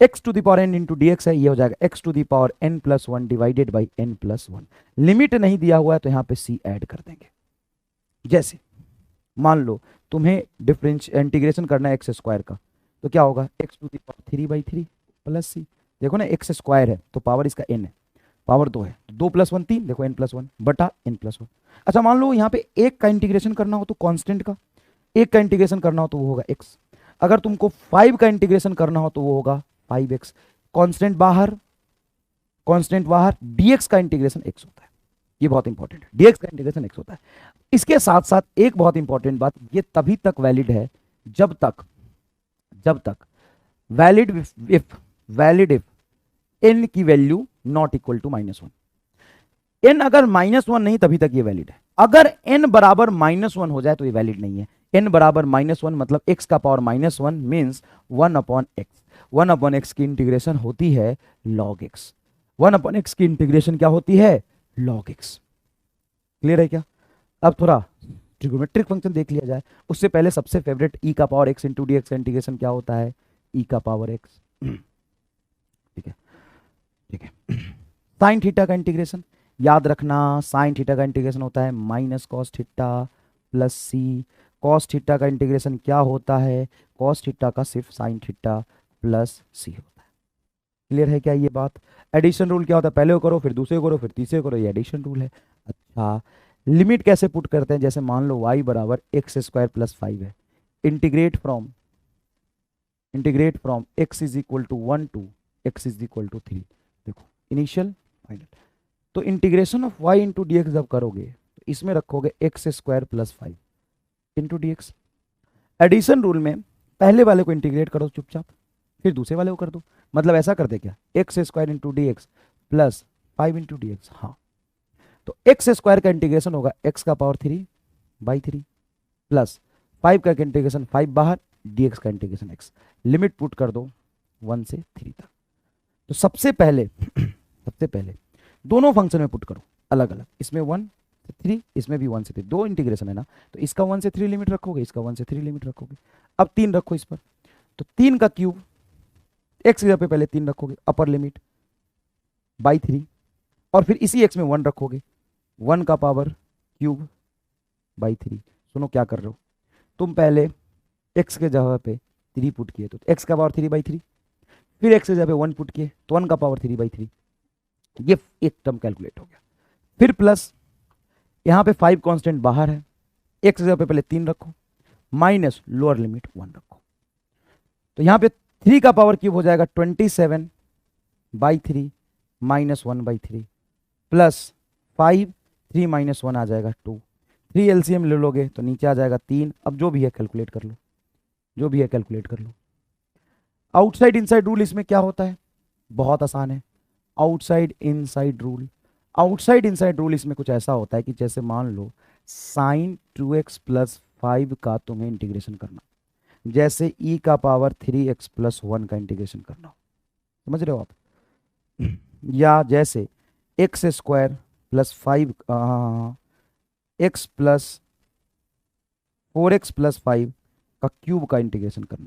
x to the power n into d x है, ये हो जाएगा x to the power n plus one divided by n plus one. Limit नहीं दिया हुआ है तो यहां पे c ऐड कर देंगे। जैसे मान लो तुम्हें इंटीग्रेशन करना है एक्स स्क्वायर का, तो क्या होगा? x to the power 3/3 plus c। देखो ना, एक्स स्क्वायर है तो पावर इसका n है, पावर 2 है, 2 प्लस 1 3, देखो n प्लस 1 बटा n प्लस 1। अच्छा मान लो यहाँ पे एक का इंटीग्रेशन करना हो तो कांस्टेंट का, एक का इंटीग्रेशन करना हो तो वो होगा x। अगर तुमको 5 का इंटीग्रेशन करना हो तो वो होगा 5x। कांस्टेंट बाहर, कांस्टेंट बाहर, dx का इंटीग्रेशन x होता है। ये बहुत इंपॉर्टेंट है, dx का इंटीग्रेशन x होता है। इसके साथ साथ एक बहुत इंपॉर्टेंट बात, ये तभी तक वैलिड है जब तक वैलिड इफ n की value not equal to -1। n अगर -1 नहीं तभी तक ये वैलिड है। अगर n बराबर -1 हो जाए तो ये वैलिड नहीं है। n बराबर -1 मतलब x का पावर -1 मीन्स 1/x। 1/x की इंटीग्रेशन होती है log x। 1/x की इंटीग्रेशन क्या होती है? log x। क्लियर है क्या? अब थोड़ा ट्रिगोनोमेट्रिक फंक्शन देख लिया जाए। उससे पहले सबसे फेवरेट e का power x into d x का इंटीग्रेशन क्या होता है? e का पावर x। ठीक है, ठीक है। साइन थीटा का इंटीग्रेशन याद रखना, साइन थीटा का इंटीग्रेशन होता है माइनस कॉस थीटा प्लस सी। कॉस थीटा का इंटीग्रेशन क्या होता है? कॉस थीटा का सिर्फ साइन थीटा प्लस सी होता है। क्लियर है क्या ये बात? एडिशन रूल क्या होता है? पहले को करो, फिर दूसरे को करो, फिर तीसरे को करो, ये एडिशन रूल है। अच्छा, लिमिट कैसे पुट करते हैं? जैसे मान लो y बराबर एक्स स्क्वायर प्लस 5 है, integrate from x is equal to 1 to x is equal to 3। देखो इनिशियल फाइनल। तो integration of y into d x जब करोगे तो इसमें रखोगे x square plus 5 into d x. Addition rule में पहले वाले को इंटीग्रेट करो चुपचाप, फिर दूसरे वाले को कर दो। मतलब ऐसा कर दे क्या? X square into d x plus 5 into d x. हाँ, तो एक्स स्क्वायर का इंटीग्रेशन होगा x का पावर 3/3 प्लस 5 का इंटीग्रेशन 5 बाहर, dx का इंटीग्रेशन x। लिमिट पुट कर दो 1 से 3 तक। तो सबसे पहले दोनों फंक्शन में पुट करो अलग अलग, इसमें 1 से 3, इसमें भी 1 से 3, दो इंटीग्रेशन है ना, तो इसका 1 से 3 लिमिट रखोगे, इसका 1 से 3 लिमिट रखोगे। अब 3 रखो इस पर, तो 3 का क्यूब, x की जगह पे पहले 3 रखोगे, अपर लिमिट बाई 3, और फिर इसी x में 1 रखोगे, 1 का पावर क्यूब बाई 3। सुनो क्या कर रहे हो तुम, पहले x के जगह पे 3 पुट किए तो x का पावर 3/3, फिर x के जगह पे 1 पुट किए तो 1 का पावर 3/3। ये एक टर्म कैलकुलेट हो गया। फिर प्लस यहां पे 5 कांस्टेंट बाहर है, x की जगह पे पहले 3 रखो, माइनस लोअर लिमिट 1 रखो, तो यहां पे 3 का पावर क्यूब हो जाएगा 27/3 माइनस 1/3 प्लस 5, 3 माइनस 1 आ जाएगा 2। 3 एलसीएम ले लोगे तो नीचे आ जाएगा 3। अब जो भी है कैलकुलेट कर लो, जो भी है कैलकुलेट कर लो। आउटसाइड इनसाइड रूल इसमें क्या होता है? बहुत आसान है, outside inside rule. Outside inside rule इसमें कुछ ऐसा होता है कि जैसे मान लो साइन 2x प्लस 5 का तुम्हें इंटीग्रेशन करना, जैसे e का पावर 3x प्लस 1 का इंटीग्रेशन करना, समझ रहे हो आप? या जैसे x square plus 5 x plus 4x plus 5 का क्यूब का इंटीग्रेशन करना।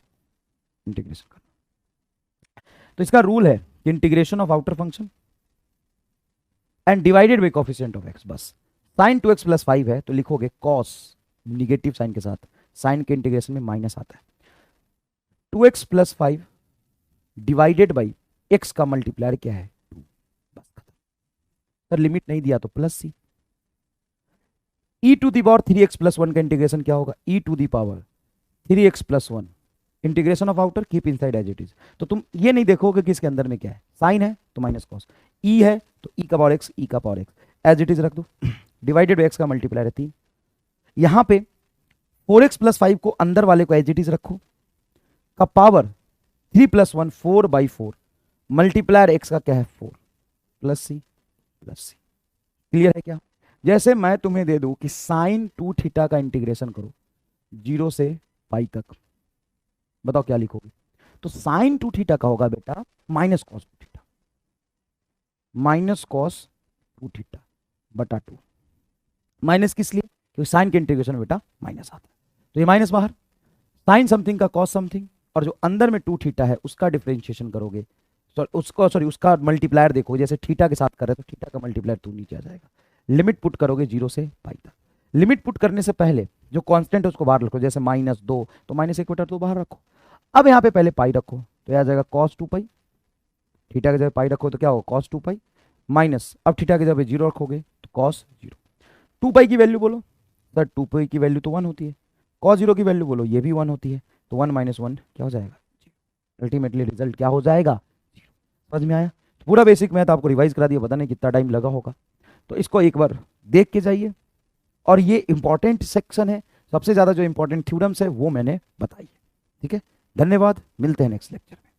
तो इसका रूल है कि integration of outer function and divided by coefficient of x. बस साइन 2x प्लस 5 है तो लिखोगे कॉस, निगेटिव साइन के साथ, साइन के इंटीग्रेशन में माइनस आता है, 2x plus 5 divided by x का मल्टीप्लायर क्या है 2। बस खत्म। सर लिमिट नहीं दिया तो plus c. e to the power 3x plus 1 का इंटीग्रेशन क्या होगा, e to the power 3x plus 1, integration of outer keep inside as it is. तो तुम ये नहीं देखोगे कि इसके अंदर में क्या है, साइन है तो माइनस कॉस, e है तो e का पावर x, e का power x as it is रख दो, डिवाइडेड बाई x का मल्टीप्लायर है 3। यहां पे 4x प्लस 5 को अंदर वाले को एज इट इज रखो, का पावर 3 प्लस 1 4/4, मल्टीप्लायर x का क्या है 4 प्लस सी प्लस सी। क्लियर है क्या? जैसे मैं तुम्हें दे दूं कि साइन 2 थीटा का इंटीग्रेशन करो 0 से पाई तक, बताओ क्या लिखोगे? तो साइन 2 थीटा का होगा बेटा minus cos 2 theta, minus cos 2 theta बटा 2। माइनस किस लिए? क्योंकि साइन के इंटीग्रेशन बेटा माइनस आता है, तो ये माइनस बाहर, साइन समथिंग का कॉस समथिंग, और जो अंदर में 2 थीटा है उसका डिफरेंशिएशन करोगे, उसका मल्टीप्लायर देखो, जैसे थीटा के साथ कर रहे तो थीटा का मल्टीप्लायर 2 नीचे आ जाएगा। लिमिट पुट करोगे 0 से पाई तक। लिमिट पुट करने से पहले जो कांस्टेंट है उसको बाहर रखो, जैसे -2 तो -1/2 बाहर रखो। अब यहाँ पे पहले पाई रखो तो आ जाएगा cos 2 पाई, थीटा की जगह पाई रखो तो क्या होगा cos 2 पाई, माइनस अब थीटा की जगह 0 रखोगे तो cos 0। 2 पाई की वैल्यू बोलो सर, 2 पाई की वैल्यू तो 1 होती है, cos 0 की वैल्यू बोलो ये भी 1 होती है, तो 1 - 1 क्या हो जाएगा, अल्टीमेटली रिजल्ट क्या हो जाएगा, 0। समझ में आया? तो पूरा बेसिक मैथ आपको रिवाइज करा दिया, पता नहीं कितना टाइम लगा होगा, तो इसको एक बार देख के जाइए। और ये इंपॉर्टेंट सेक्शन है, सबसे ज्यादा जो इंपॉर्टेंट थ्योरम्स है वो मैंने बताई है। ठीक है, धन्यवाद, मिलते हैं नेक्स्ट लेक्चर में।